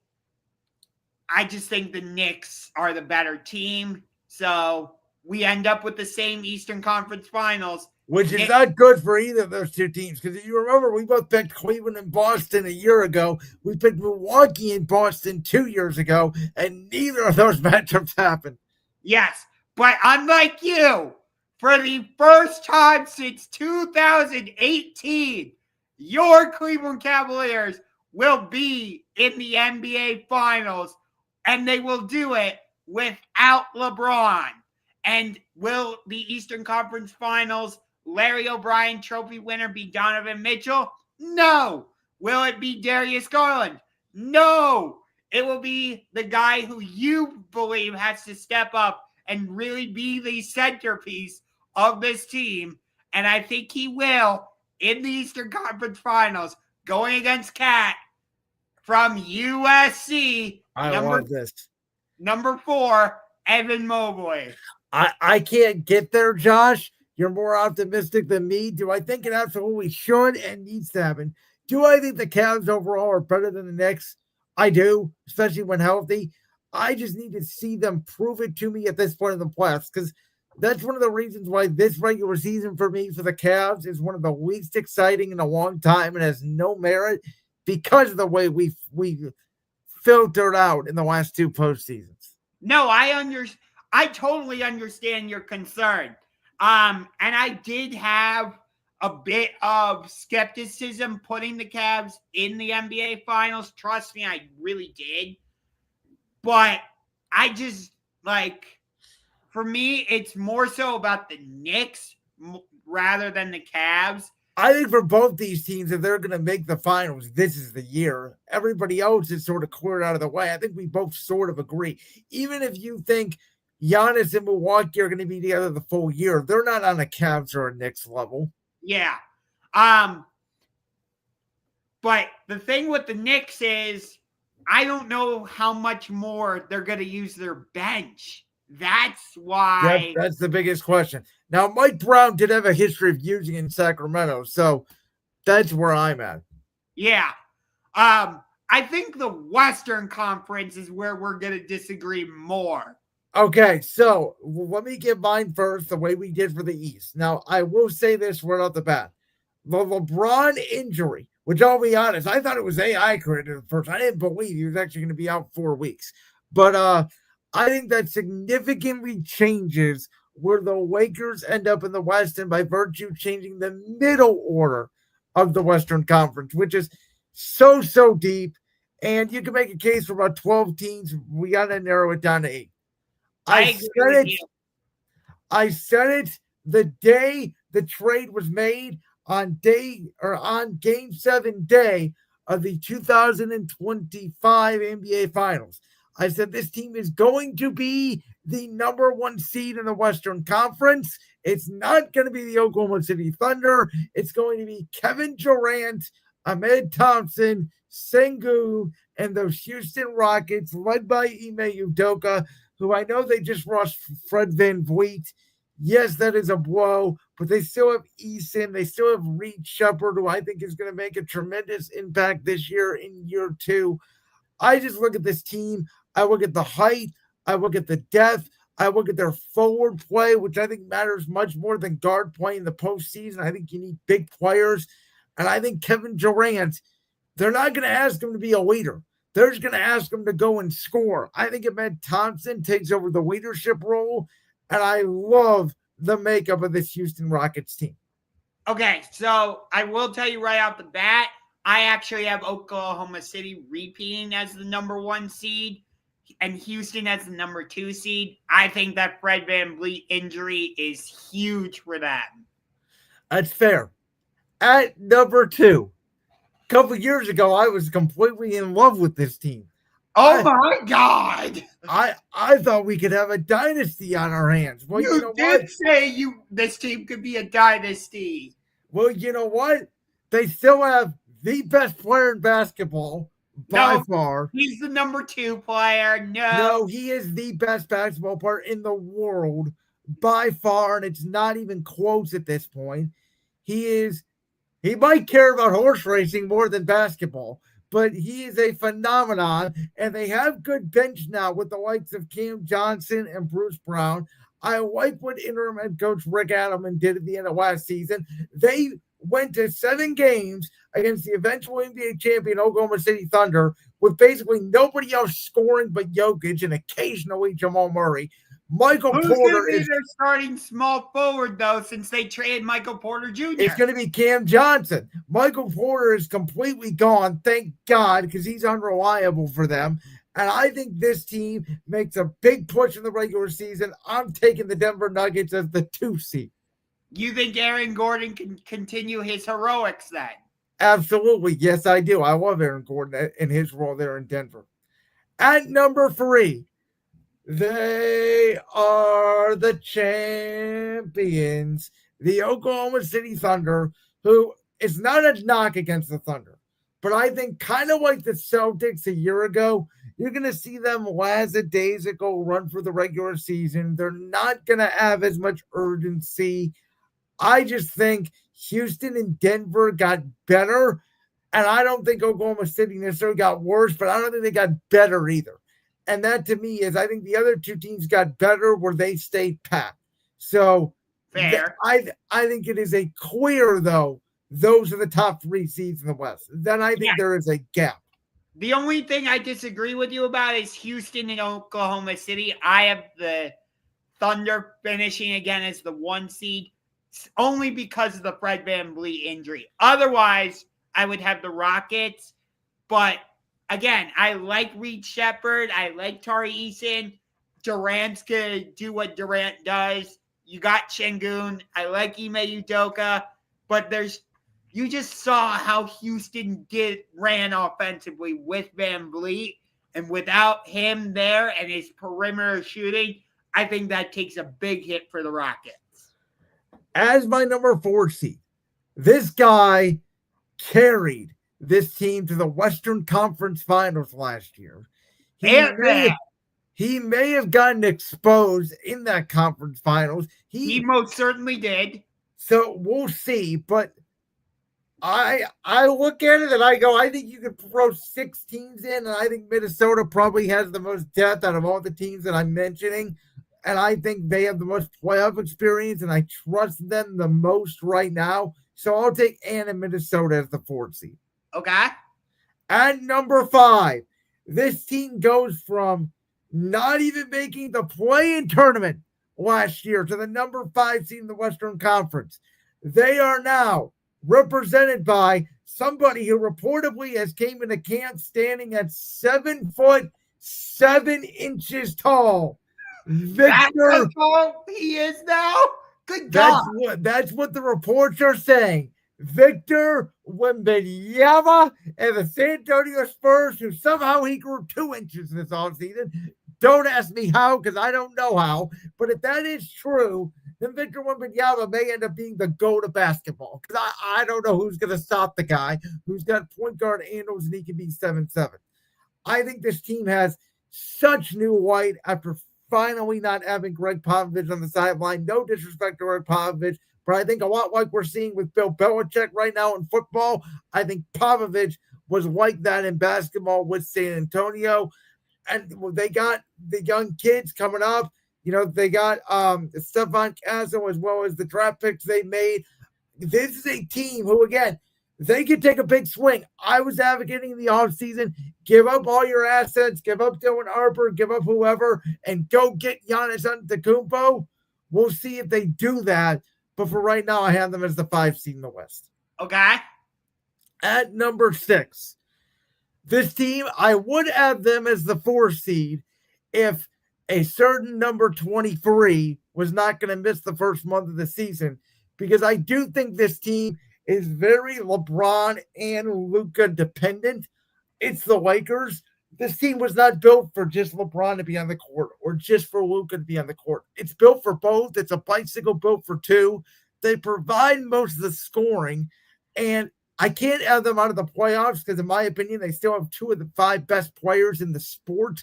I just think the Knicks are the better team. So we end up with the same Eastern Conference Finals. Which is not good for either of those two teams. Because if you remember, we both picked Cleveland and Boston a year ago. We picked Milwaukee and Boston 2 years ago. And neither of those matchups happened. Yes. But unlike you, for the first time since 2018, your Cleveland Cavaliers will be in the NBA Finals, and they will do it without LeBron. And will the Eastern Conference Finals Larry O'Brien Trophy winner be Donovan Mitchell? No. Will it be Darius Garland? No. It will be the guy who you believe has to step up and really be the centerpiece of this team. And I think he will in the Eastern Conference Finals, going against Cat from USC. I love this. Number 4, Evan Mobley. I can't get there, Josh. You're more optimistic than me. Do I think it absolutely should and needs to happen? Do I think the Cavs overall are better than the Knicks? I do, especially when healthy. I just need to see them prove it to me at this point in the playoffs, because that's one of the reasons why this regular season for me for the Cavs is one of the least exciting in a long time and has no merit because of the way we filtered out in the last 2 postseasons. No, I totally understand your concern. And I did have a bit of skepticism putting the Cavs in the NBA Finals. Trust me, I really did. But I just, for me, it's more so about the Knicks rather than the Cavs. I think for both these teams, if they're going to make the finals, this is the year. Everybody else is sort of cleared out of the way. I think we both sort of agree. Even if you think Giannis and Milwaukee are going to be together the full year, they're not on a Cavs or a Knicks level. Yeah. But the thing with the Knicks is I don't know how much more they're going to use their bench. That's why. Yep, that's the biggest question. Now, Mike Brown did have a history of using in Sacramento, so that's where I'm at. Yeah. I think the Western Conference is where we're going to disagree more. Okay, so let me get mine first, the way we did for the East. Now, I will say this right off the bat. The LeBron injury, which I'll be honest, I thought it was AI created at first. I didn't believe he was actually going to be out 4 weeks. But I think that significantly changes where the Lakers end up in the West, and by virtue changing the middle order of the Western Conference, which is so deep. And you can make a case for about 12 teams. We got to narrow it down to 8. I agree with you. I said it the day the trade was made on game 7 day of the 2025 NBA Finals. I said this team is going to be the number 1 seed in the Western Conference. It's not going to be the Oklahoma City Thunder. It's going to be Kevin Durant, Ahmed Thompson, Sengun, and those Houston Rockets led by Ime Udoka, who I know they just lost Fred VanVleet. Yes, that is a blow, but they still have Eason. They still have Reed Shepard, who I think is going to make a tremendous impact this year in year 2. I just look at this team. I look at the height. I look at the depth. I look at their forward play, which I think matters much more than guard play in the postseason. I think you need big players. And I think Kevin Durant, they're not going to ask him to be a leader. They're just going to ask him to go and score. I think Ahmed Thompson takes over the leadership role. And I love the makeup of this Houston Rockets team. Okay, so I will tell you right off the bat, I actually have Oklahoma City repeating as the number 1 seed and Houston as the number 2 seed. I think that Fred VanVleet injury is huge for them. That's fair. At number 2, a couple years ago, I was completely in love with this team. Oh my God! I thought we could have a dynasty on our hands. Well, you know did what? Say this team could be a dynasty. Well, you know what? They still have the best player in basketball by far. He's the number 2 player. No, he is the best basketball player in the world by far, and it's not even close at this point. He might care about horse racing more than basketball, but he is a phenomenon, and they have good bench now with the likes of Cam Johnson and Bruce Brown. I like what interim head coach Rick Adelman did at the end of last season. They went to 7 games against the eventual NBA champion Oklahoma City Thunder with basically nobody else scoring but Jokic and occasionally Jamal Murray. Michael Porter is their starting small forward, though, since they traded Michael Porter Jr. It's going to be Cam Johnson. Michael Porter is completely gone, thank God, because he's unreliable for them. And I think this team makes a big push in the regular season. I'm taking the Denver Nuggets as the 2 seed. You think Aaron Gordon can continue his heroics then? Absolutely. Yes, I do. I love Aaron Gordon in his role there in Denver. At number 3, they are the champions, the Oklahoma City Thunder, who is not a knock against the Thunder. But I think kind of like the Celtics a year ago, you're going to see them lackadaisical run for the regular season. They're not going to have as much urgency. I just think Houston and Denver got better, and I don't think Oklahoma City necessarily got worse, but I don't think they got better either. And that to me is, I think the other 2 teams got better where they stayed pat. So fair. I think it is a clear, though, those are the top 3 seeds in the West. Then I think there is a gap. The only thing I disagree with you about is Houston and Oklahoma City. I have the Thunder finishing again as the 1 seed, only because of the Fred VanVleet injury. Otherwise, I would have the Rockets, but again, I like Reed Shepard. I like Tyrese. Durant's going to do what Durant does. You got Sengun. I like Ime Udoka. But you just saw how Houston ran offensively with VanVleet. And without him there and his perimeter shooting, I think that takes a big hit for the Rockets. As my number 4 seed, this guy carried this team to the Western Conference Finals last year. He may have gotten exposed in that conference finals. He most certainly did. So we'll see. But I look at it and I go, I think you could throw 6 teams in, and I think Minnesota probably has the most depth out of all the teams that I'm mentioning. And I think they have the most playoff experience, and I trust them the most right now. So I'll take Ann and Minnesota as the 4th seed. Okay. At number 5, this team goes from not even making the play-in tournament last year to the number 5 seed in the Western Conference. They are now represented by somebody who reportedly has came into camp standing at 7'7" tall. That's Victor, how tall he is now? Good God. that's what the reports are saying. Victor Wembanyama and the San Antonio Spurs, who somehow he grew 2 inches this offseason. Don't ask me how, because I don't know how. But if that is true, then Victor Wembanyama may end up being the GOAT of basketball. Because I don't know who's going to stop the guy who's got point guard handles and he can be 7'7". I think this team has such new light after finally not having Greg Popovich on the sideline. No disrespect to Greg Popovich, but I think a lot like we're seeing with Bill Belichick right now in football, I think Popovich was like that in basketball with San Antonio. And they got the young kids coming up. They got Stephon Castle as well as the draft picks they made. This is a team who, again, they could take a big swing. I was advocating in the offseason, give up all your assets, give up Dylan Harper, give up whoever, and go get Giannis Antetokounmpo. We'll see if they do that. But for right now, I have them as the 5 seed in the West. Okay. At number 6, this team, I would have them as the 4 seed if a certain number 23 was not going to miss the first month of the season, because I do think this team is very LeBron and Luka dependent. It's the Lakers. This team was not built for just LeBron to be on the court or just for Luka to be on the court. It's built for both. It's a bicycle built for 2. They provide most of the scoring, and I can't have them out of the playoffs because, in my opinion, they still have 2 of the 5 best players in the sport.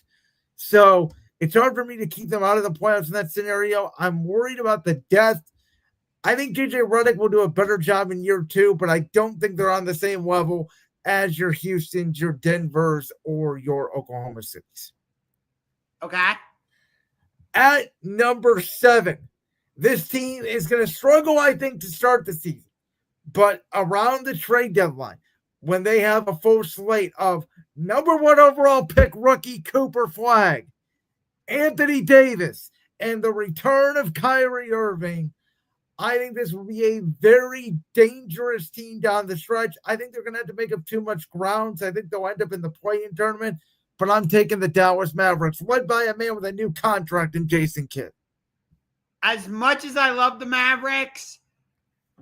So it's hard for me to keep them out of the playoffs in that scenario. I'm worried about the depth. I think JJ Redick will do a better job in year 2, but I don't think they're on the same level as your Houstons, your Denvers, or your Oklahoma Cities. Okay. At number 7, this team is going to struggle, I think, to start the season. But around the trade deadline, when they have a full slate of number 1 overall pick rookie Cooper Flagg, Anthony Davis, and the return of Kyrie Irving, I think this will be a very dangerous team down the stretch. I think they're going to have to make up too much ground. So I think they'll end up in the play-in tournament. But I'm taking the Dallas Mavericks, led by a man with a new contract in Jayson Kidd. As much as I love the Mavericks,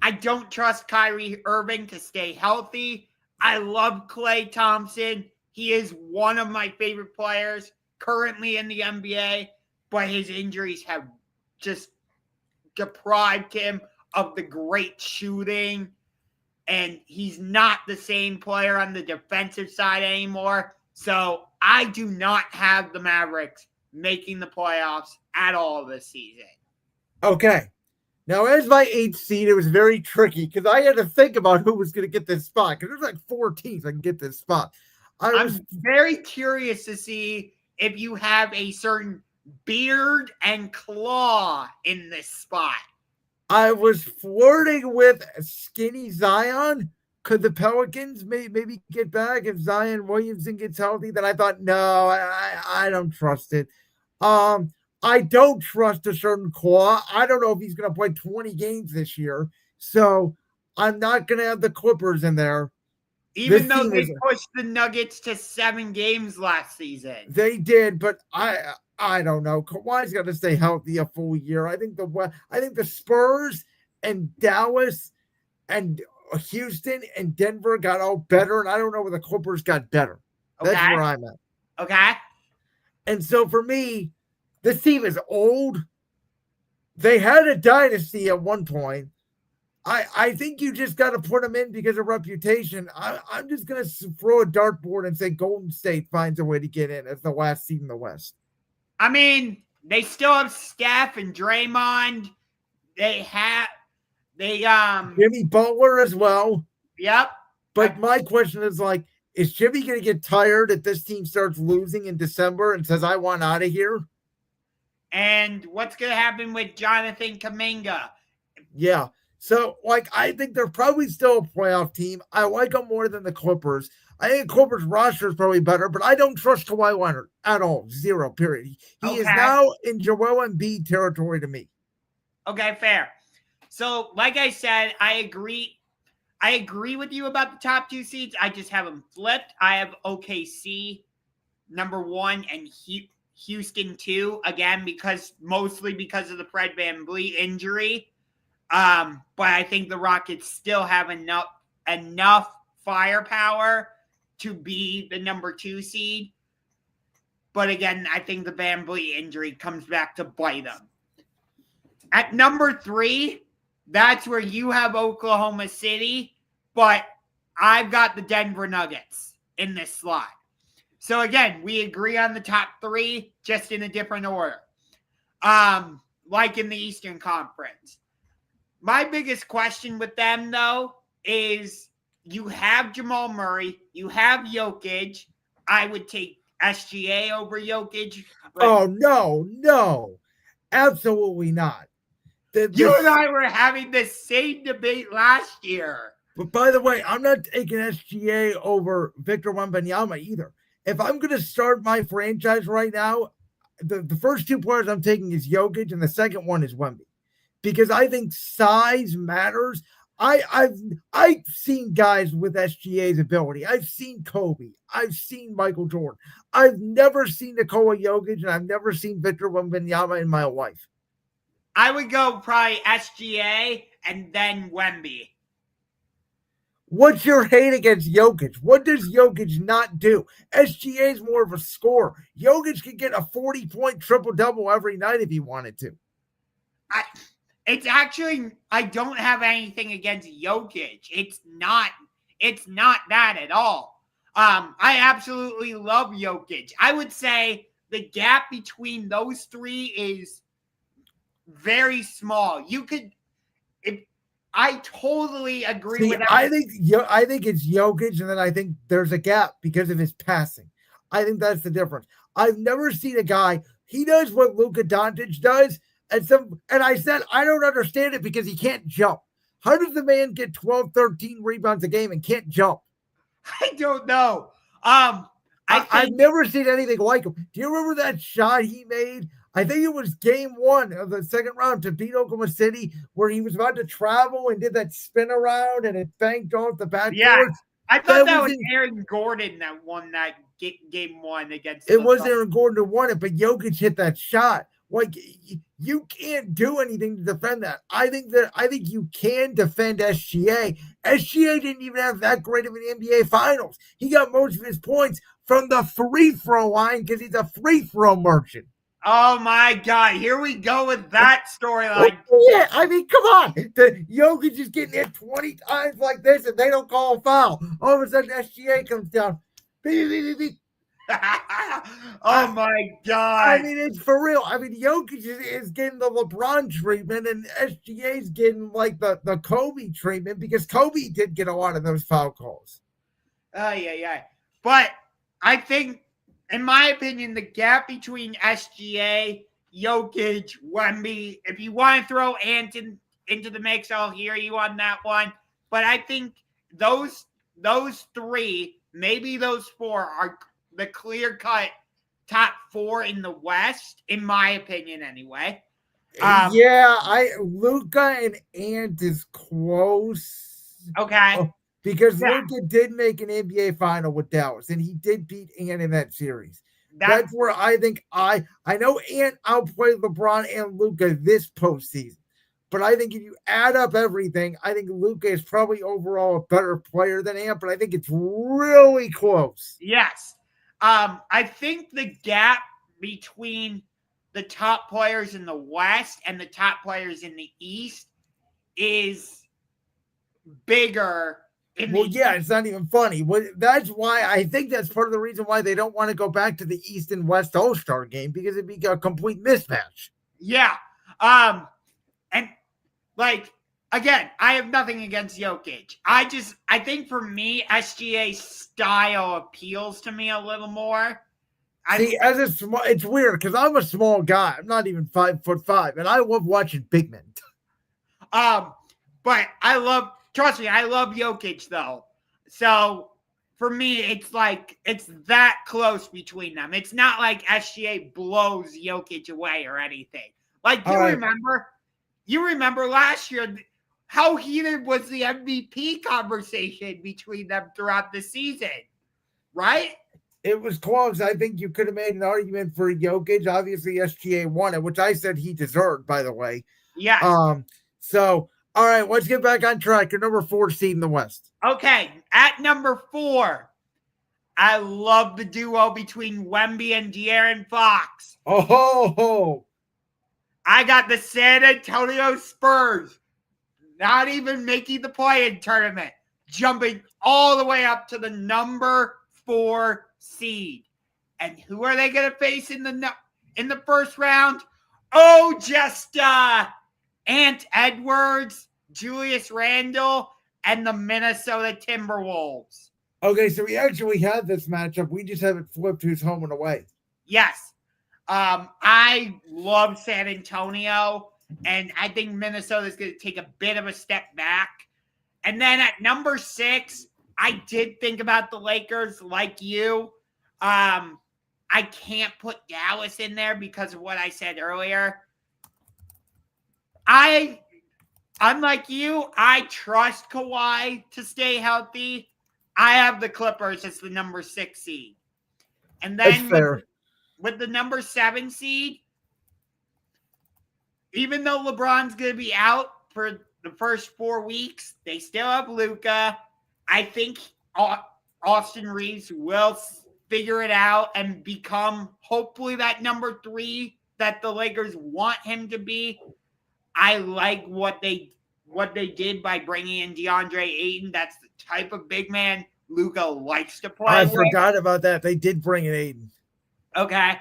I don't trust Kyrie Irving to stay healthy. I love Klay Thompson. He is one of my favorite players currently in the NBA, but his injuries have just deprived him of the great shooting, and he's not the same player on the defensive side anymore. So I do not have the Mavericks making the playoffs at all this season. Okay. Now, as my 8th seed, it was very tricky because I had to think about who was going to get this spot, because there's like 4 teams that can get this spot. I'm very curious to see if you have a certain beard and claw in this spot. I was flirting with skinny Zion. Could the Pelicans maybe get back if Zion Williamson gets healthy? Then I thought, no, I don't trust it. I don't trust a certain claw. I don't know if he's going to play 20 games this year. So I'm not going to have the Clippers in there. Even though they pushed the Nuggets to 7 games last season. They did, but I don't know. Kawhi's got to stay healthy a full year. I think the Spurs and Dallas and Houston and Denver got all better, and I don't know where the Clippers got better. Okay. That's where I'm at. Okay. And so for me, this team is old. They had a dynasty at one point. I think you just got to put them in because of reputation. I'm just going to throw a dartboard and say Golden State finds a way to get in as the last seed in the West. I mean, they still have Steph and Draymond. They Jimmy Butler as well. Yep. But my question is, like, is Jimmy going to get tired if this team starts losing in December and says, I want out of here? And what's going to happen with Jonathan Kuminga? Yeah. So, like, I think they're probably still a playoff team. I like them more than the Clippers. I think the Clippers roster is probably better, but I don't trust Kawhi Leonard at all. 0, period. He is now in Joel Embiid territory to me. Okay, fair. So, like I said, I agree. I agree with you about the top 2 seeds. I just have them flipped. I have OKC number 1 and Houston 2, again, mostly because of the Fred VanVleet injury. But I think the Rockets still have enough firepower to be the number 2 seed. But again, I think the VanVleet injury comes back to bite them. At number 3, that's where you have Oklahoma City, but I've got the Denver Nuggets in this slot. So again, we agree on the top 3, just in a different order. Like in the Eastern Conference. My biggest question with them, though, is you have Jamal Murray, you have Jokic. I would take SGA over Jokic. Oh, no. Absolutely not. You and I were having the same debate last year. But by the way, I'm not taking SGA over Victor Wembanyama either. If I'm going to start my franchise right now, the first 2 players I'm taking is Jokic, and the second one is Wemby. Because I think size matters. I've seen guys with SGA's ability. I've seen Kobe. I've seen Michael Jordan. I've never seen Nikola Jokic, and I've never seen Victor Wembanyama in my life. I would go probably SGA and then Wemby. What's your hate against Jokic? What does Jokic not do? SGA is more of a scorer. Jokic could get a 40-point triple-double every night if he wanted to. I don't have anything against Jokic. It's not that at all. I absolutely love Jokic. I would say the gap between those 3 is very small. I totally agree with that. I think it's Jokic, and then I think there's a gap because of his passing. I think that's the difference. I've never seen a guy, he does what Luka Doncic does, and I said I don't understand it because he can't jump. How does the man get 12, 13 rebounds a game and can't jump? I don't know. I've never seen anything like him. Do you remember that shot he made? I think it was game 1 of the second round to beat Oklahoma City, where he was about to travel and did that spin around and it banked off the backboard. Yeah, I thought that was Aaron Gordon that won that game 1 against. It was Aaron Gordon who won it, but Jokic hit that shot. Like, you can't do anything to defend that. I think you can defend SGA. SGA didn't even have that great of an NBA Finals. He got most of his points from the free throw line because he's a free throw merchant. Oh my God! Here we go with that storyline. Yeah, I mean, come on. The Jokic is getting hit 20 times like this, and they don't call a foul. All of a sudden, SGA comes down. Oh my God! I mean, it's for real. I mean, Jokic is getting the LeBron treatment, and SGA is getting like the Kobe treatment because Kobe did get a lot of those foul calls. Yeah. But I think, in my opinion, the gap between SGA, Jokic, Wemby, if you want to throw Ant into the mix, I'll hear you on that one. But I think those 3, maybe those 4, are the clear-cut top 4 in the West, in my opinion, anyway. Luka and Ant is close. Okay. Because Luka did make an NBA final with Dallas, and he did beat Ant in that series. That's where I think I know Ant outplayed LeBron and Luka this postseason. But I think if you add up everything, I think Luka is probably overall a better player than Ant, but I think it's really close. Yes. I think the gap between the top players in the West and the top players in the East is bigger. It's not even funny. That's why I think that's part of the reason why they don't want to go back to the East and West All-Star game, because it'd be a complete mismatch. Yeah. And like, again, I have nothing against Jokic. I think for me, SGA's style appeals to me a little more. It's weird because I'm a small guy. I'm not even 5'5", and I love watching big men. But trust me, I love Jokic though. So for me, it's that close between them. It's not like SGA blows Jokic away or anything. Like, you remember last year, how heated was the MVP conversation between them throughout the season, right? It was close. I think you could have made an argument for Jokic. Obviously, SGA won it, which I said he deserved, by the way. Yes. So, all right, let's get back on track. Your number 4 seed in the West. Okay, at number 4, I love the duo between Wemby and De'Aaron Fox. Oh, I got the San Antonio Spurs not even making the play-in tournament, jumping all the way up to the number 4 seed. And who are they going to face in the first round? Oh, just Ant Edwards, Julius Randle, and the Minnesota Timberwolves. okay. So we actually had this matchup. We just haven't flipped who's home and away. Yes. I love San Antonio, and I think Minnesota is going to take a bit of a step back. And then at number 6, I did think about the Lakers like you. I can't put Dallas in there because of what I said earlier. Unlike you, I trust Kawhi to stay healthy. I have the Clippers as the number 6 seed. And then with the number 7 seed, even though LeBron's going to be out for the first 4 weeks, they still have Luka. I think Austin Reeves will figure it out and become hopefully that number 3 that the Lakers want him to be. I like what they did by bringing in DeAndre Ayton. That's the type of big man Luka likes to play. I forgot about that. They did bring in Ayton. Okay.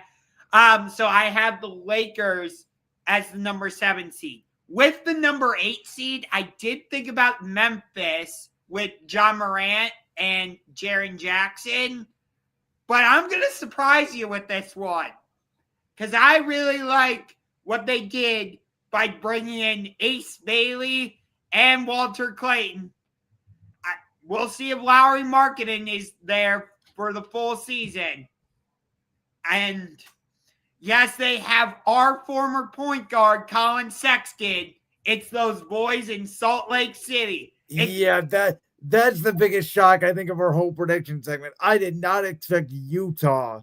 So I have the Lakers as the number 7 seed. With the number 8 seed, I did think about Memphis with John Morant and Jaren Jackson. But I'm going to surprise you with this one. Because I really like what they did by bringing in Ace Bailey and Walter Clayton. We'll see if Lowry Markkanen is there for the full season. And yes, they have our former point guard, Colin Sexton. It's those boys in Salt Lake City. That's the biggest shock, I think, of our whole prediction segment. I did not expect Utah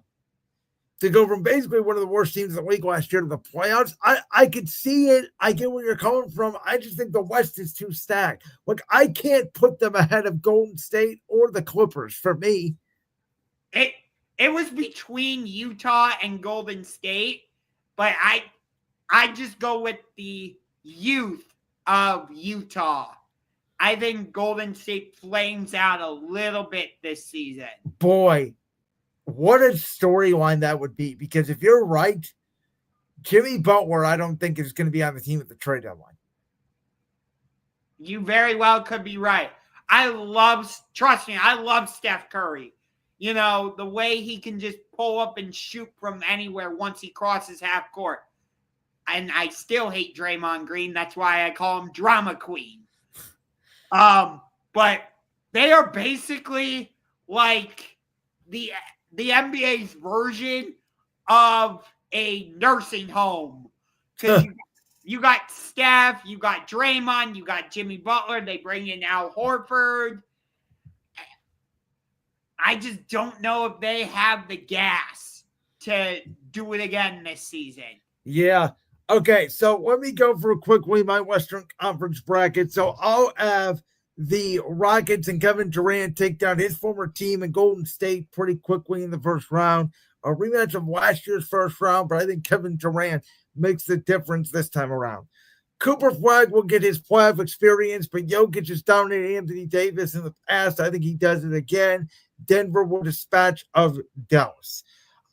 to go from basically one of the worst teams in the league last year to the playoffs. I could see it. I get where you're coming from. I just think the West is too stacked. Look, I can't put them ahead of Golden State or the Clippers for me. It was between Utah and Golden State, but I just go with the youth of Utah. I think Golden State flames out a little bit this season. Boy, what a storyline that would be. Because if you're right, Jimmy Butler, I don't think is going to be on the team at the trade deadline. You very well could be right. Trust me, I love Steph Curry. You know, the way he can just pull up and shoot from anywhere once he crosses half court. And I still hate Draymond Green. That's why I call him Drama Queen. But they are basically like the NBA's version of a nursing home. Because you got Steph, you got Draymond, you got Jimmy Butler. They bring in Al Horford. I just don't know if they have the gas to do it again this season. Yeah. Okay, so let me go for quickly my Western Conference bracket. So I'll have the Rockets and Kevin Durant take down his former team in Golden State pretty quickly in the first round. A rematch of last year's first round, but I think Kevin Durant makes the difference this time around. Cooper Flagg will get his playoff experience, but Jokic has dominated Anthony Davis in the past. I think he does it again. Denver will dispatch of Dallas.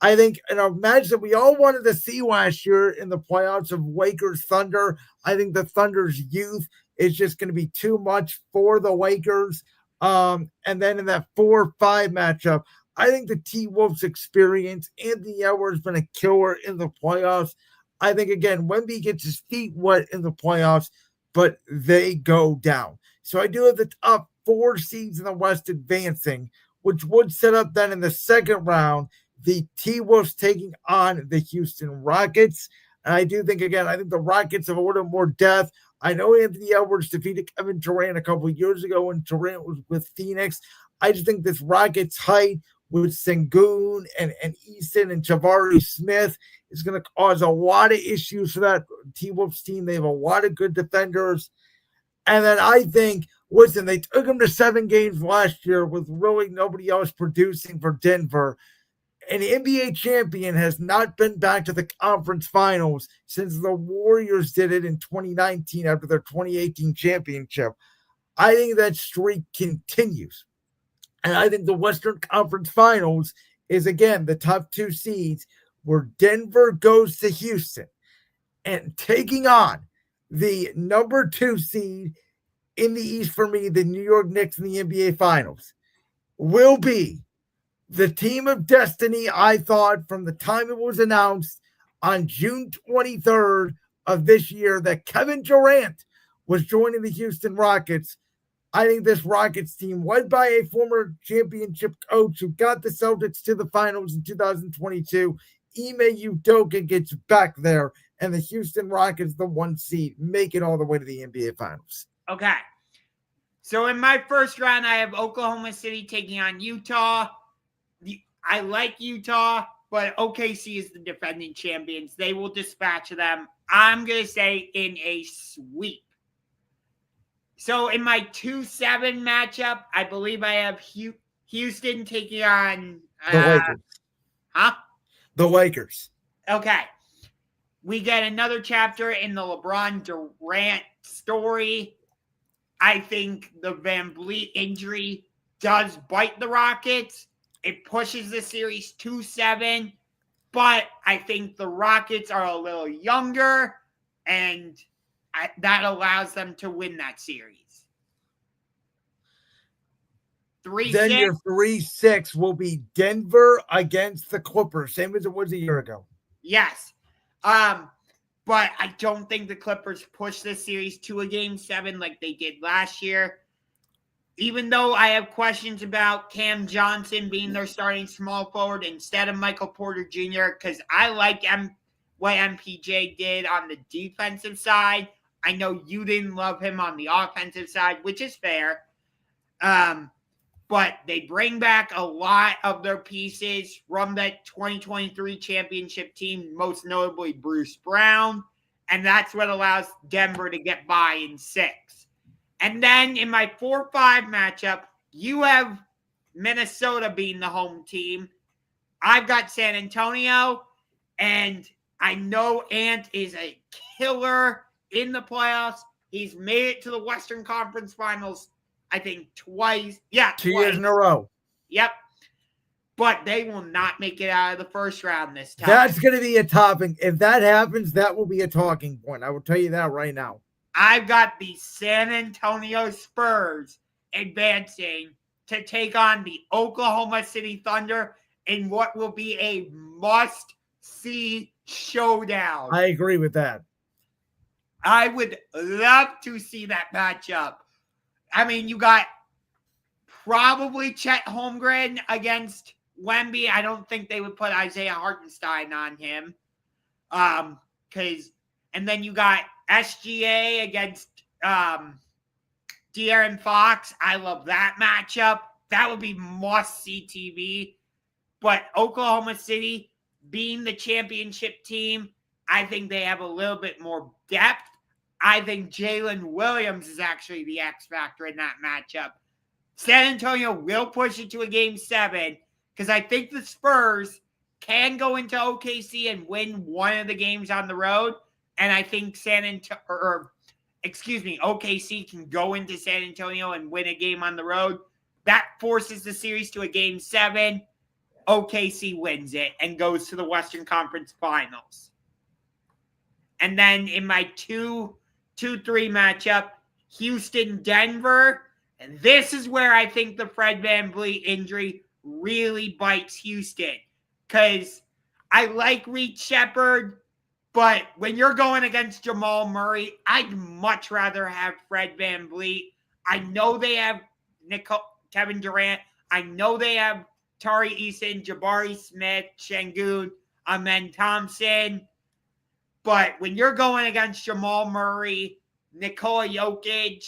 I think in a match that we all wanted to see last year in the playoffs of Lakers Thunder, I think the Thunder's youth is just going to be too much for the Lakers. And then in that 4-5 matchup, I think the T-Wolves experience, Anthony Edwards has been a killer in the playoffs. I think, again, Wemby gets his feet wet in the playoffs, but they go down. So I do have the top 4 seeds in the West advancing, which would set up then in the second round the T-Wolves taking on the Houston Rockets. And I do think, again, I think the Rockets have a little more depth. I know Anthony Edwards defeated Kevin Durant a couple of years ago when Durant was with Phoenix. I just think this Rockets height with Sengun and Easton and Jabari Smith is going to cause a lot of issues for that T-Wolves team. They have a lot of good defenders. And then I think, listen, they took them to 7 games last year with really nobody else producing for Denver. An NBA champion has not been back to the conference finals since the Warriors did it in 2019 after their 2018 championship. I think that streak continues. And I think the Western Conference Finals is, again, the top 2 seeds where Denver goes to Houston and taking on the number 2 seed in the East for me, the New York Knicks in the NBA Finals, will be the team of destiny. I thought from the time it was announced on June 23rd of this year that Kevin Durant was joining the Houston Rockets. I think this Rockets team, led by a former championship coach who got the Celtics to the finals in 2022, Ime Udoka, gets back there, and the Houston Rockets, the 1 seed, make it all the way to the NBA Finals. Okay. So in my first round, I have Oklahoma City taking on Utah. I like Utah, but OKC is the defending champions. They will dispatch them. I'm going to say in a sweep. So in my 2-7 matchup, I believe I have Houston taking on the Lakers. The Lakers. Okay. We get another chapter in the LeBron Durant story. I think the VanVleet injury does bite the Rockets. It pushes the series 2-7, but I think the Rockets are a little younger, and that allows them to win that series. 3-6. Then your 3-6 will be Denver against the Clippers, same as it was a year ago. Yes. But I don't think the Clippers push this series to a game 7 like they did last year. Even though I have questions about Cam Johnson being their starting small forward instead of Michael Porter Jr., because I like what MPJ did on the defensive side. I know you didn't love him on the offensive side, which is fair. But they bring back a lot of their pieces from that 2023 championship team, most notably Bruce Brown. And that's what allows Denver to get by in 6. And then in my 4-5 matchup, you have Minnesota being the home team. I've got San Antonio, and I know Ant is a killer in the playoffs. He's made it to the Western Conference Finals, I think, twice. Yeah, 2 years in a row. Yep. But they will not make it out of the first round this time. That's going to be a topic. If that happens, that will be a talking point. I will tell you that right now. I've got the San Antonio Spurs advancing to take on the Oklahoma City Thunder in what will be a must-see showdown. I agree with that. I would love to see that matchup. I mean, you got probably Chet Holmgren against Wemby. I don't think they would put Isaiah Hartenstein on him. And then you got SGA against De'Aaron Fox. I love that matchup. That would be must-see TV. But Oklahoma City, being the championship team, I think they have a little bit more depth. I think Jalen Williams is actually the X factor in that matchup. San Antonio will push it to a game 7 because I think the Spurs can go into OKC and win one of the games on the road. And I think OKC can go into San Antonio and win a game on the road. That forces the series to a game 7. OKC wins it and goes to the Western Conference Finals. And then in my 2-3 matchup, Houston-Denver. And this is where I think the Fred VanVleet injury really bites Houston. Because I like Reed Shepherd, but when you're going against Jamal Murray, I'd much rather have Fred VanVleet. I know they have Kevin Durant. I know they have Tyrese, Jabari Smith, Sengun, Amen Thompson. But when you're going against Jamal Murray, Nikola Jokic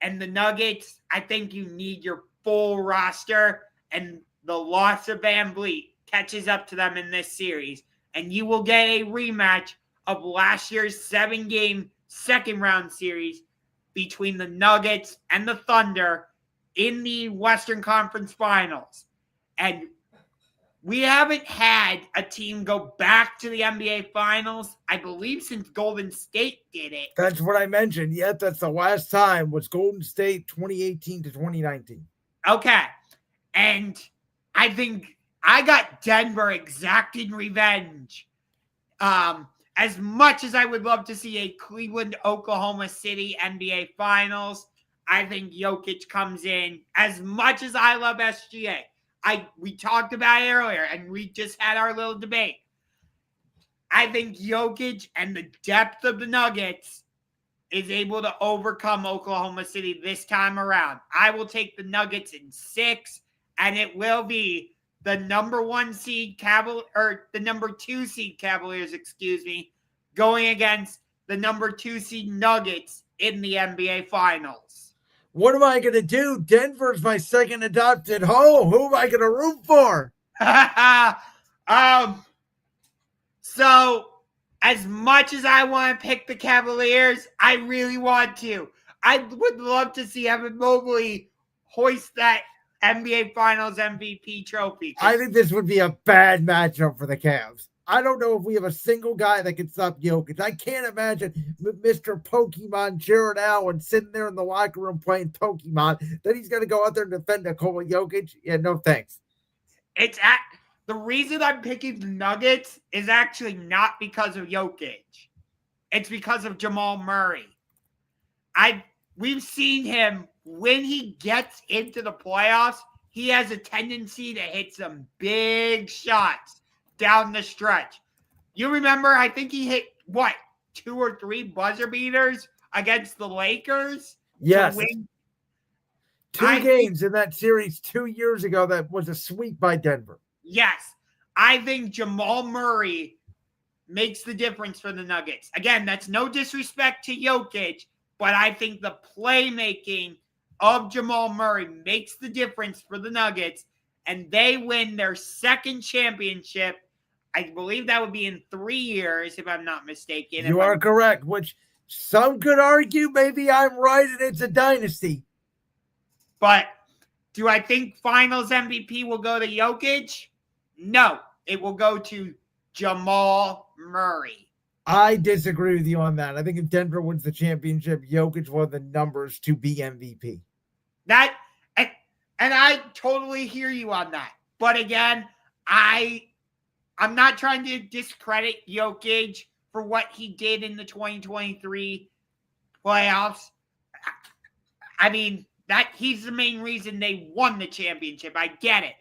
and the Nuggets, I think you need your full roster, and the loss of VanVleet catches up to them in this series, and you will get a rematch of last year's 7-game second-round series between the Nuggets and the Thunder in the Western Conference Finals. And we haven't had a team go back to the NBA Finals, I believe, since Golden State did it. That's what I mentioned. Yet that's the last time was Golden State 2018 to 2019. Okay. And I think I got Denver exacting revenge. As much as I would love to see a Cleveland-Oklahoma City NBA Finals, I think Jokic comes in. As much as I love SGA, we talked about it earlier, and we just had our little debate. I think Jokic and the depth of the Nuggets is able to overcome Oklahoma City this time around. I will take the Nuggets in 6, and it will be the number 2 seed Cavaliers, going against the number 2 seed Nuggets in the NBA Finals. What am I going to do? Denver's my second adopted home. Who am I going to root for? So, as much as I want to pick the Cavaliers, I really want to. I would love to see Evan Mobley hoist that NBA Finals MVP trophy. I think this would be a bad matchup for the Cavs. I don't know if we have a single guy that can stop Jokic. I can't imagine Mr. Pokemon Jared Allen sitting there in the locker room playing Pokemon. Then he's going to go out there and defend Nikola Jokic. Yeah, no thanks. The reason I'm picking the Nuggets is actually not because of Jokic. It's because of Jamal Murray. We've seen him when he gets into the playoffs. He has a tendency to hit some big shots down the stretch. You remember, I think he hit, 2 or 3 buzzer beaters against the Lakers? Yes. 2 games in that series 2 years ago that was a sweep by Denver. Yes. I think Jamal Murray makes the difference for the Nuggets. Again, that's no disrespect to Jokic, but I think the playmaking of Jamal Murray makes the difference for the Nuggets, and they win their second championship. I believe that would be in 3 years, if I'm not mistaken. You are correct, which some could argue maybe I'm right and it's a dynasty. But do I think Finals MVP will go to Jokic? No, it will go to Jamal Murray. I disagree with you on that. I think if Denver wins the championship, Jokic will have the numbers to be MVP. And I totally hear you on that. But again, I'm not trying to discredit Jokic for what he did in the 2023 playoffs. I mean, that he's the main reason they won the championship. I get it.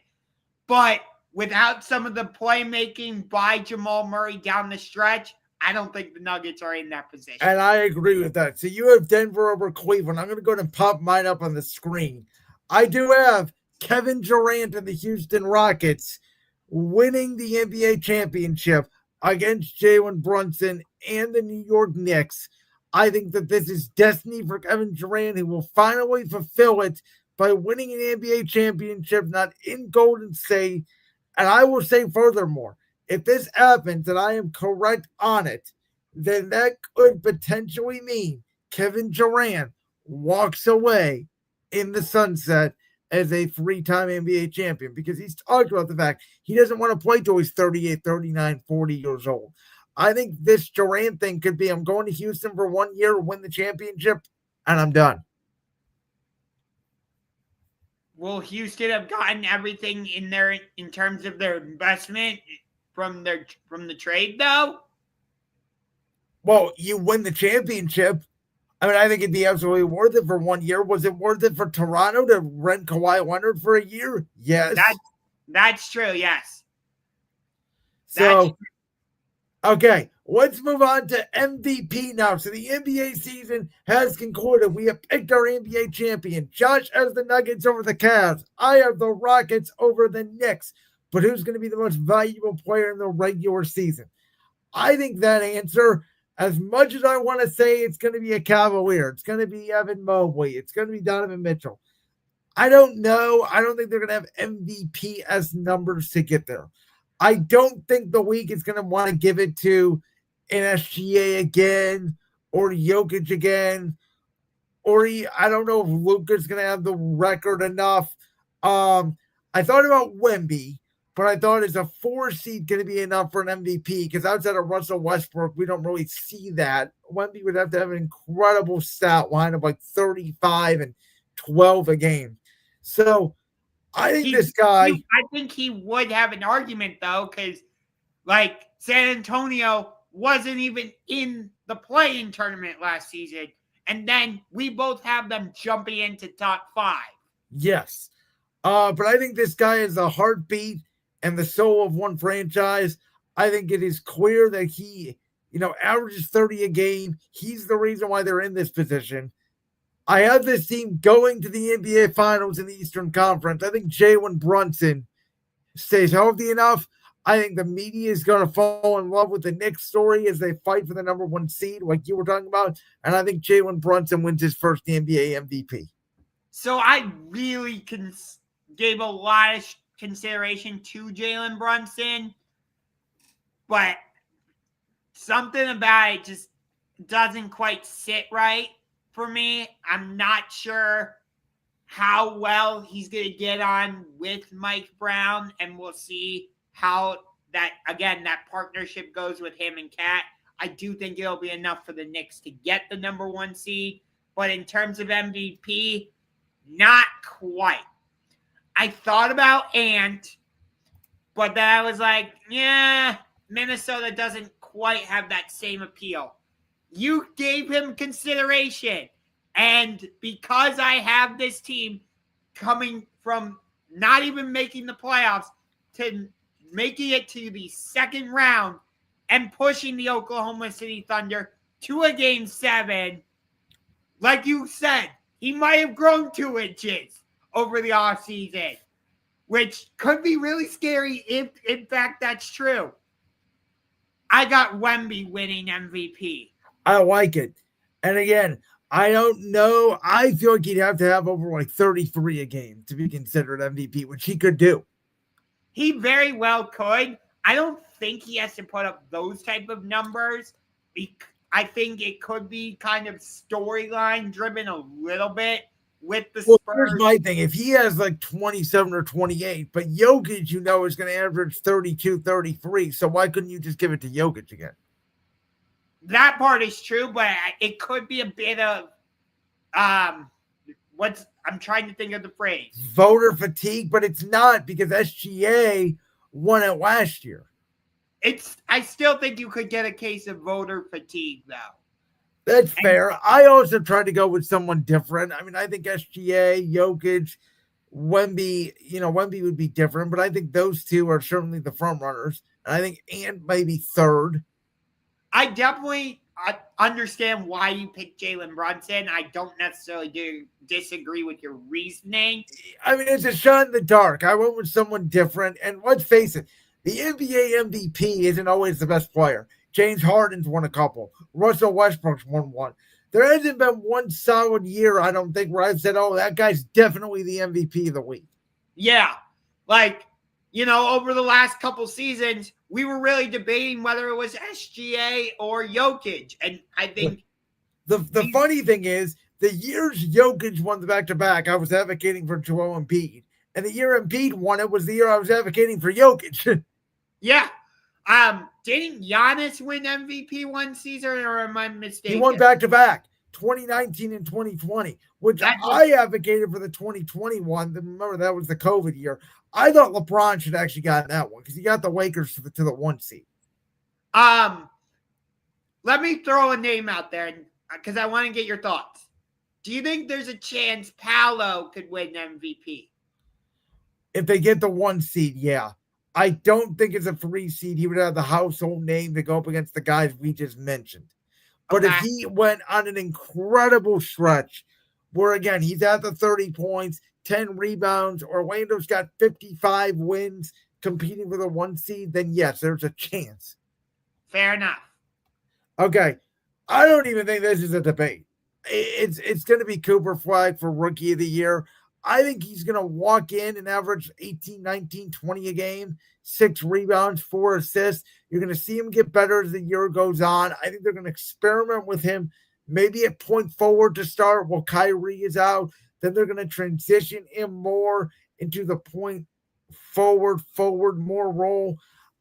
But without some of the playmaking by Jamal Murray down the stretch, I don't think the Nuggets are in that position. And I agree with that. So you have Denver over Cleveland. I'm going to go ahead and pop mine up on the screen. I do have Kevin Durant and the Houston Rockets winning the NBA championship against Jalen Brunson and the New York Knicks. I think that this is destiny for Kevin Durant, who will finally fulfill it by winning an NBA championship, not in Golden State. And I will say furthermore, if this happens and I am correct on it, then that could potentially mean Kevin Durant walks away in the sunset as a 3-time NBA champion, because he's talked about the fact he doesn't want to play till he's 38, 39, 40 years old. I think this Durant thing could be, I'm going to Houston for 1 year, win the championship, and I'm done. Will Houston have gotten everything in there in terms of their investment from the trade, though? Well, you win the championship. I mean, I think it'd be absolutely worth it for 1 year. Was it worth it for Toronto to rent Kawhi Leonard for a year? Yes. That's true, yes. So, okay, let's move on to MVP now. So the NBA season has concluded. We have picked our NBA champion. Josh has the Nuggets over the Cavs. I have the Rockets over the Knicks. But who's going to be the most valuable player in the regular season? I think that answer As much as I want to say it's going to be a Cavalier, it's going to be Evan Mobley, it's going to be Donovan Mitchell, I don't know. I don't think they're going to have MVP as numbers to get there. I don't think the week is going to want to give it to an SGA again or Jokic again. I don't know if Luka's going to have the record enough. I thought about Wemby, but I thought is a 4 seed going to be enough for an MVP? Because outside of Russell Westbrook, we don't really see that. Wemby would have to have an incredible stat line of like 35 and 12 a game. So I think this guy. I think he would have an argument though, because like San Antonio wasn't even in the play-in tournament last season. And then we both have them jumping into top 5. Yes. But I think this guy is the heartbeat and the soul of one franchise. I think it is clear that he, averages 30 a game. He's the reason why they're in this position. I have this team going to the NBA Finals in the Eastern Conference. I think Jalen Brunson stays healthy enough. I think the media is going to fall in love with the Knicks story as they fight for the number 1 seed, like you were talking about. And I think Jalen Brunson wins his first NBA MVP. So I really gave a lot of consideration to Jalen Brunson, but something about it just doesn't quite sit right for me. I'm not sure how well he's going to get on with Mike Brown, and we'll see how that partnership goes with him and Cat. I do think it'll be enough for the Knicks to get the number 1 seed, but in terms of MVP, not quite. I thought about Ant, but then I was like, yeah, Minnesota doesn't quite have that same appeal. You gave him consideration. And because I have this team coming from not even making the playoffs to making it to the second round and pushing the Oklahoma City Thunder to a Game 7, like you said, he might have grown 2 inches over the offseason, which could be really scary if, in fact, that's true. I got Wemby winning MVP. I like it. And again, I don't know. I feel like he'd have to have over like 33 a game to be considered MVP, which he could do. He very well could. I don't think he has to put up those type of numbers. I think it could be kind of storyline driven a little bit with the Spurs. Here's my thing. If he has like 27 or 28, but Jokic, is going to average 32, 33. So why couldn't you just give it to Jokic again? That part is true, but it could be a bit of I'm trying to think of the phrase. Voter fatigue, but it's not because SGA won it last year. I still think you could get a case of voter fatigue, though. That's fair. I also tried to go with someone different. I mean, I think SGA, Jokic, Wemby, Wemby would be different, but I think those two are certainly the front runners. And I think Ant may be third. I definitely understand why you picked Jalen Brunson. I don't necessarily disagree with your reasoning. I mean, it's a shot in the dark. I went with someone different. And let's face it, the NBA MVP isn't always the best player. James Harden's won a couple. Russell Westbrook's won one. There hasn't been one solid year, I don't think, where I've said, oh, that guy's definitely the MVP of the week. Yeah. Over the last couple seasons, we were really debating whether it was SGA or Jokic. And I think the funny thing is, the years Jokic won the back-to-back, I was advocating for Joel Embiid. And the year Embiid won it was the year I was advocating for Jokic. Yeah. Didn't Giannis win MVP one season, or am I mistaken? He won back-to-back, 2019 and 2020, which I advocated for the 2021. Remember, that was the COVID year. I thought LeBron should actually got that one because he got the Lakers to the 1 seed. Let me throw a name out there because I want to get your thoughts. Do you think there's a chance Paolo could win MVP? If they get the 1 seed, yeah. I don't think it's a 3 seed. He would have the household name to go up against the guys we just mentioned. But if he went on an incredible stretch where, again, he's at the 30 points, 10 rebounds, Orlando's got 55 wins competing for the 1 seed, then yes, there's a chance. Fair enough. Okay. I don't even think this is a debate. It's going to be Cooper Flagg for Rookie of the Year. I think he's going to walk in and average 18, 19, 20 a game, 6 rebounds, 4 assists. You're going to see him get better as the year goes on. I think they're going to experiment with him maybe at point forward to start while Kyrie is out. Then they're going to transition him more into the point forward more role.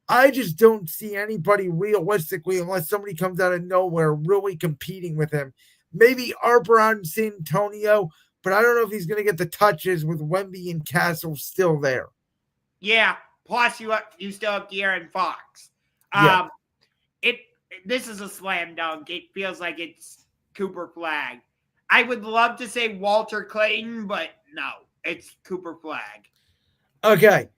I just don't see anybody realistically, unless somebody comes out of nowhere, really competing with him. Maybe Harper on San Antonio, but I don't know if he's going to get the touches with Wemby and Castle still there. Yeah. Plus, you still have De'Aaron Fox. Yeah. This is a slam dunk. It feels like it's Cooper Flagg. I would love to say Walter Clayton, but no, it's Cooper Flagg. Okay.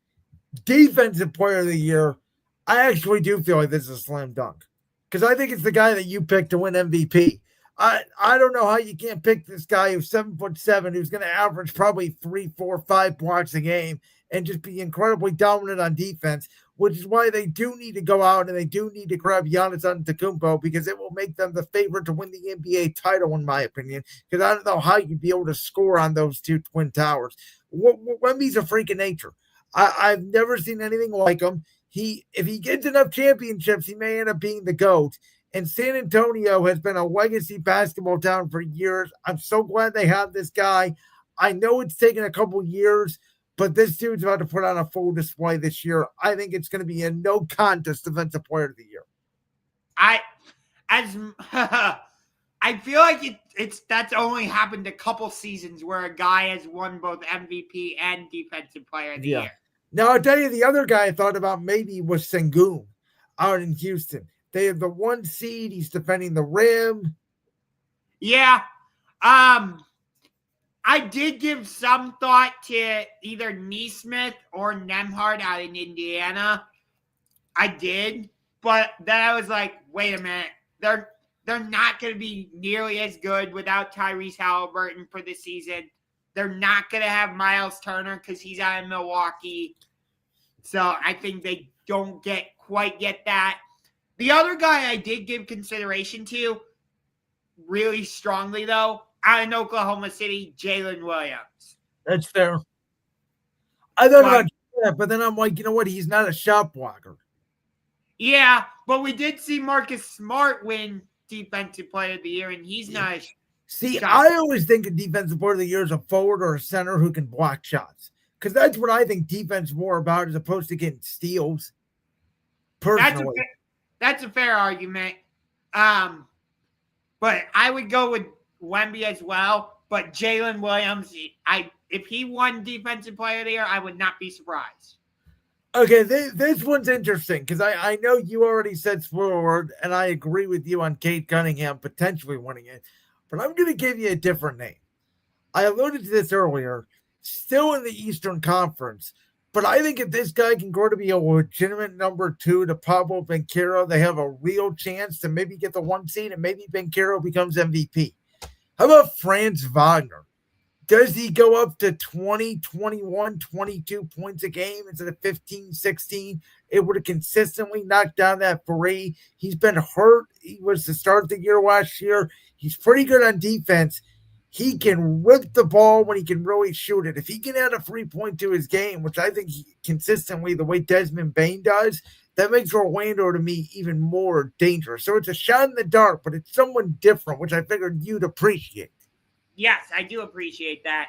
Defensive Player of the Year. I actually do feel like this is a slam dunk because I think it's the guy that you picked to win MVP. I don't know how you can't pick this guy who's 7'7", who's going to average probably 3, 4, 5 blocks a game and just be incredibly dominant on defense, which is why they do need to go out and they do need to grab Giannis Antetokounmpo because it will make them the favorite to win the NBA title, in my opinion, because I don't know how you'd be able to score on those two Twin Towers. Wemby's a freak of nature. I've never seen anything like him. If he gets enough championships, he may end up being the GOAT. And San Antonio has been a legacy basketball town for years. I'm so glad they have this guy. I know it's taken a couple years, but this dude's about to put on a full display this year. I think it's going to be a no contest Defensive Player of the Year. I feel like that's only happened a couple seasons where a guy has won both MVP and Defensive Player of the Year. Now, I'll tell you the other guy I thought about maybe was Sengun out in Houston. They have the 1 seed. He's defending the rim. Yeah. I did give some thought to either Neesmith or Nembhard out in Indiana. I did. But then I was like, wait a minute. They're not going to be nearly as good without Tyrese Haliburton for the season. They're not going to have Miles Turner because he's out in Milwaukee. So I think they don't quite get that. The other guy I did give consideration to really strongly, though, out in Oklahoma City, Jalen Williams. That's fair. I thought about that, but then I'm like, you know what? He's not a shot blocker. Yeah, but we did see Marcus Smart win Defensive Player of the Year, and he's not. See, I always think a Defensive Player of the Year is a forward or a center who can block shots. Because that's what I think defense is more about as opposed to getting steals. Personally. That's a fair argument. But I would go with Wemby as well. But Jalen Williams, if he won Defensive Player of the Year, I would not be surprised. Okay, this one's interesting because I know you already said forward, and I agree with you on Cade Cunningham potentially winning it. But I'm going to give you a different name. I alluded to this earlier. Still in the Eastern Conference. But I think if this guy can grow to be a legitimate number 2 to Pablo Banchero, they have a real chance to maybe get the 1 seed and maybe Banchero becomes MVP. How about Franz Wagner? Does he go up to 20, 21, 22 points a game instead of 15, 16? It would have consistently knocked down that 3. He's been hurt. He was the start of the year last year. He's pretty good on defense. He can whip the ball when he can really shoot it. If he can add a 3-point to his game, which I think consistently the way Desmond Bane does, that makes Orlando to me even more dangerous. So it's a shot in the dark, but it's someone different, which I figured you'd appreciate. Yes, I do appreciate that.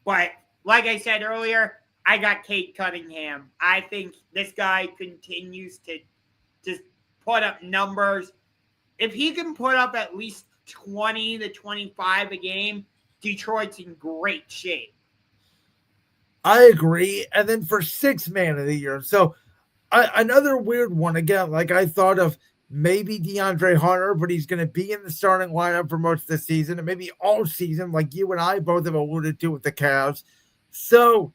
But like I said earlier, I got Cade Cunningham. I think this guy continues to just put up numbers. If he can put up at least 20 to 25 a game, Detroit's in great shape. I agree. And then for 6th man of the year. So another weird one. Again, like I thought of maybe DeAndre Hunter, but he's going to be in the starting lineup for most of the season and maybe all season, like you and I both have alluded to with the Cavs. So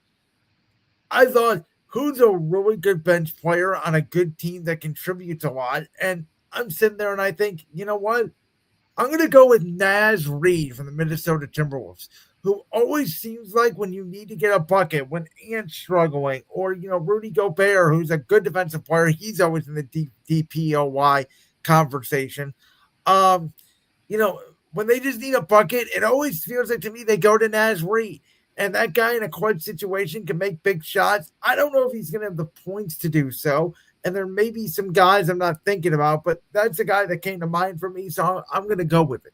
I thought, who's a really good bench player on a good team that contributes a lot? And I'm sitting there and I think, you know what? I'm going to go with Naz Reid from the Minnesota Timberwolves, who always seems like when you need to get a bucket, when Ant's struggling, or, Rudy Gobert, who's a good defensive player, he's always in the DPOY conversation. You know, when they just need a bucket, it always feels like to me they go to Naz Reid. And that guy in a clutch situation can make big shots. I don't know if he's going to have the points to do so. And there may be some guys I'm not thinking about, but that's a guy that came to mind for me. So I'm going to go with it.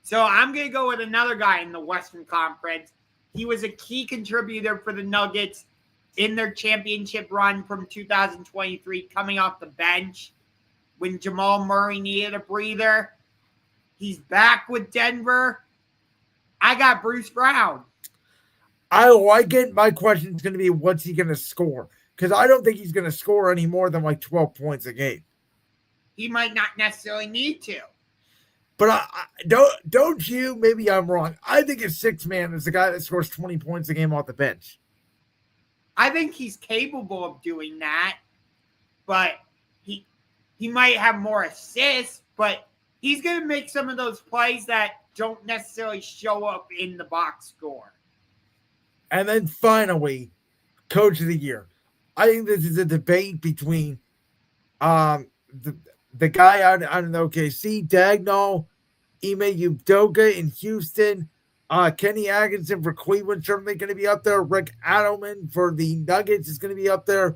So I'm going to go with another guy in the Western Conference. He was a key contributor for the Nuggets in their championship run from 2023, coming off the bench when Jamal Murray needed a breather. He's back with Denver. I got Bruce Brown. I like it. My question is going to be, what's he going to score? Because I don't think he's going to score any more than like 12 points a game. He might not necessarily need to. But I don't you? Maybe I'm wrong. I think a six man is the guy that scores 20 points a game off the bench. I think he's capable of doing that, but he might have more assists, but he's going to make some of those plays that don't necessarily show up in the box score. And then finally, Coach of the Year. I think this is a debate between the guy out in OKC, Dagnall, Ime Udoka in Houston, Kenny Atkinson for Cleveland, certainly going to be up there. Rick Adelman for the Nuggets is going to be up there.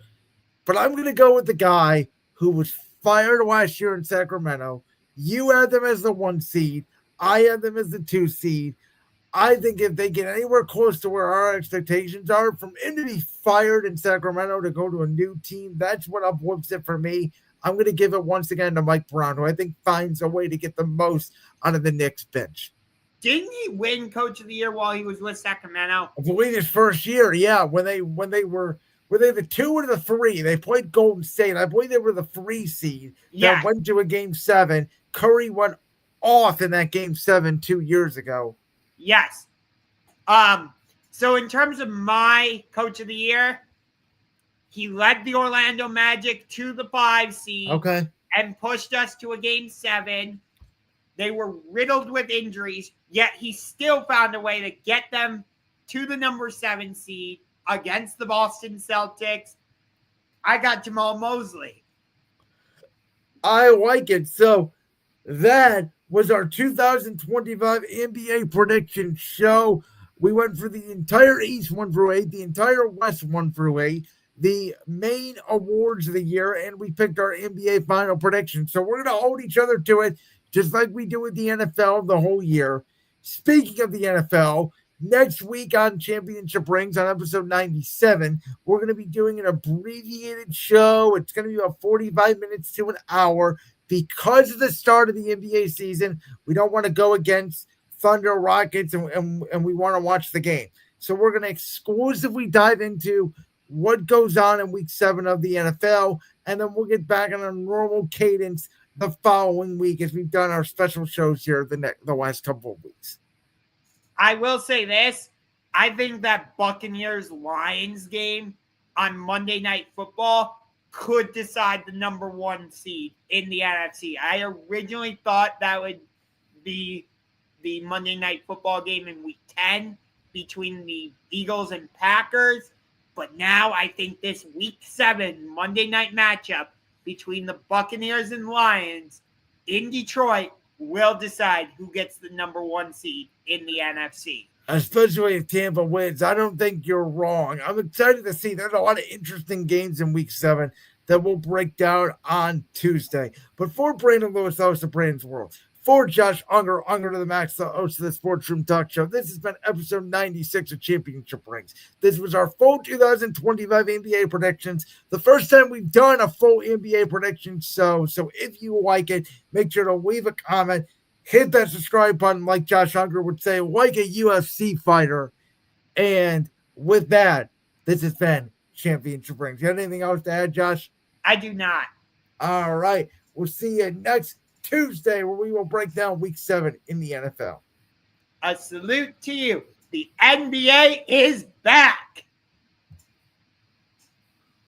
But I'm going to go with the guy who was fired last year in Sacramento. You had them as the 1 seed. I had them as the 2 seed. I think if they get anywhere close to where our expectations are, from him to be fired in Sacramento to go to a new team, that's what uplifts it for me. I'm going to give it once again to Mike Brown, who I think finds a way to get the most out of the Knicks bench. Didn't he win Coach of the Year while he was with Sacramento? I believe his first year, yeah, when they were they the 2 or the 3? They played Golden State. I believe they were the 3 seed that went to a Game 7. Curry went off in that Game 7 2 years ago. Yes. So in terms of my Coach of the Year, he led the Orlando Magic to the 5 seed. Okay. And pushed us to a Game 7. They were riddled with injuries, yet he still found a way to get them to the number 7 seed against the Boston Celtics. I got Jamal Mosley. I like it. So that was our 2025 NBA prediction show. We went for the entire East 1 through 8, the entire West 1 through 8, the main awards of the year, and we picked our NBA final prediction. So we're going to hold each other to it, just like we do with the NFL the whole year. Speaking of the NFL, next week on Championship Rings, on episode 97, we're going to be doing an abbreviated show. It's going to be about 45 minutes to an hour. Because of the start of the NBA season, we don't want to go against Thunder, Rockets, and we want to watch the game. So we're going to exclusively dive into what goes on in week 7 of the NFL, and then we'll get back on a normal cadence the following week as we've done our special shows here the last couple of weeks. I will say this. I think that Buccaneers-Lions game on Monday Night Football could decide the number 1 seed in the NFC. I originally thought that would be the Monday Night Football game in week 10 between the Eagles and Packers. But now I think this week 7 Monday night matchup between the Buccaneers and Lions in Detroit will decide who gets the number 1 seed in the NFC. Especially if Tampa wins. I don't think you're wrong. I'm excited to see. There's a lot of interesting games in week 7 that we'll break down on Tuesday. But for Brandon Lewis, the host of Brandon's World, for Josh Ungar to the Max, the host of the Sports Room Talk Show, this has been episode 96 of Championship Rings. This was our full 2025 NBA predictions. The first time we've done a full NBA prediction show. So if you like it, make sure to leave a comment. Hit that subscribe button, like Josh Ungar would say, like a UFC fighter. And with that, this has been Championship Rings. You have anything else to add, Josh? I do not. All right. We'll see you next Tuesday where we will break down week 7 in the NFL. A salute to you. The NBA is back.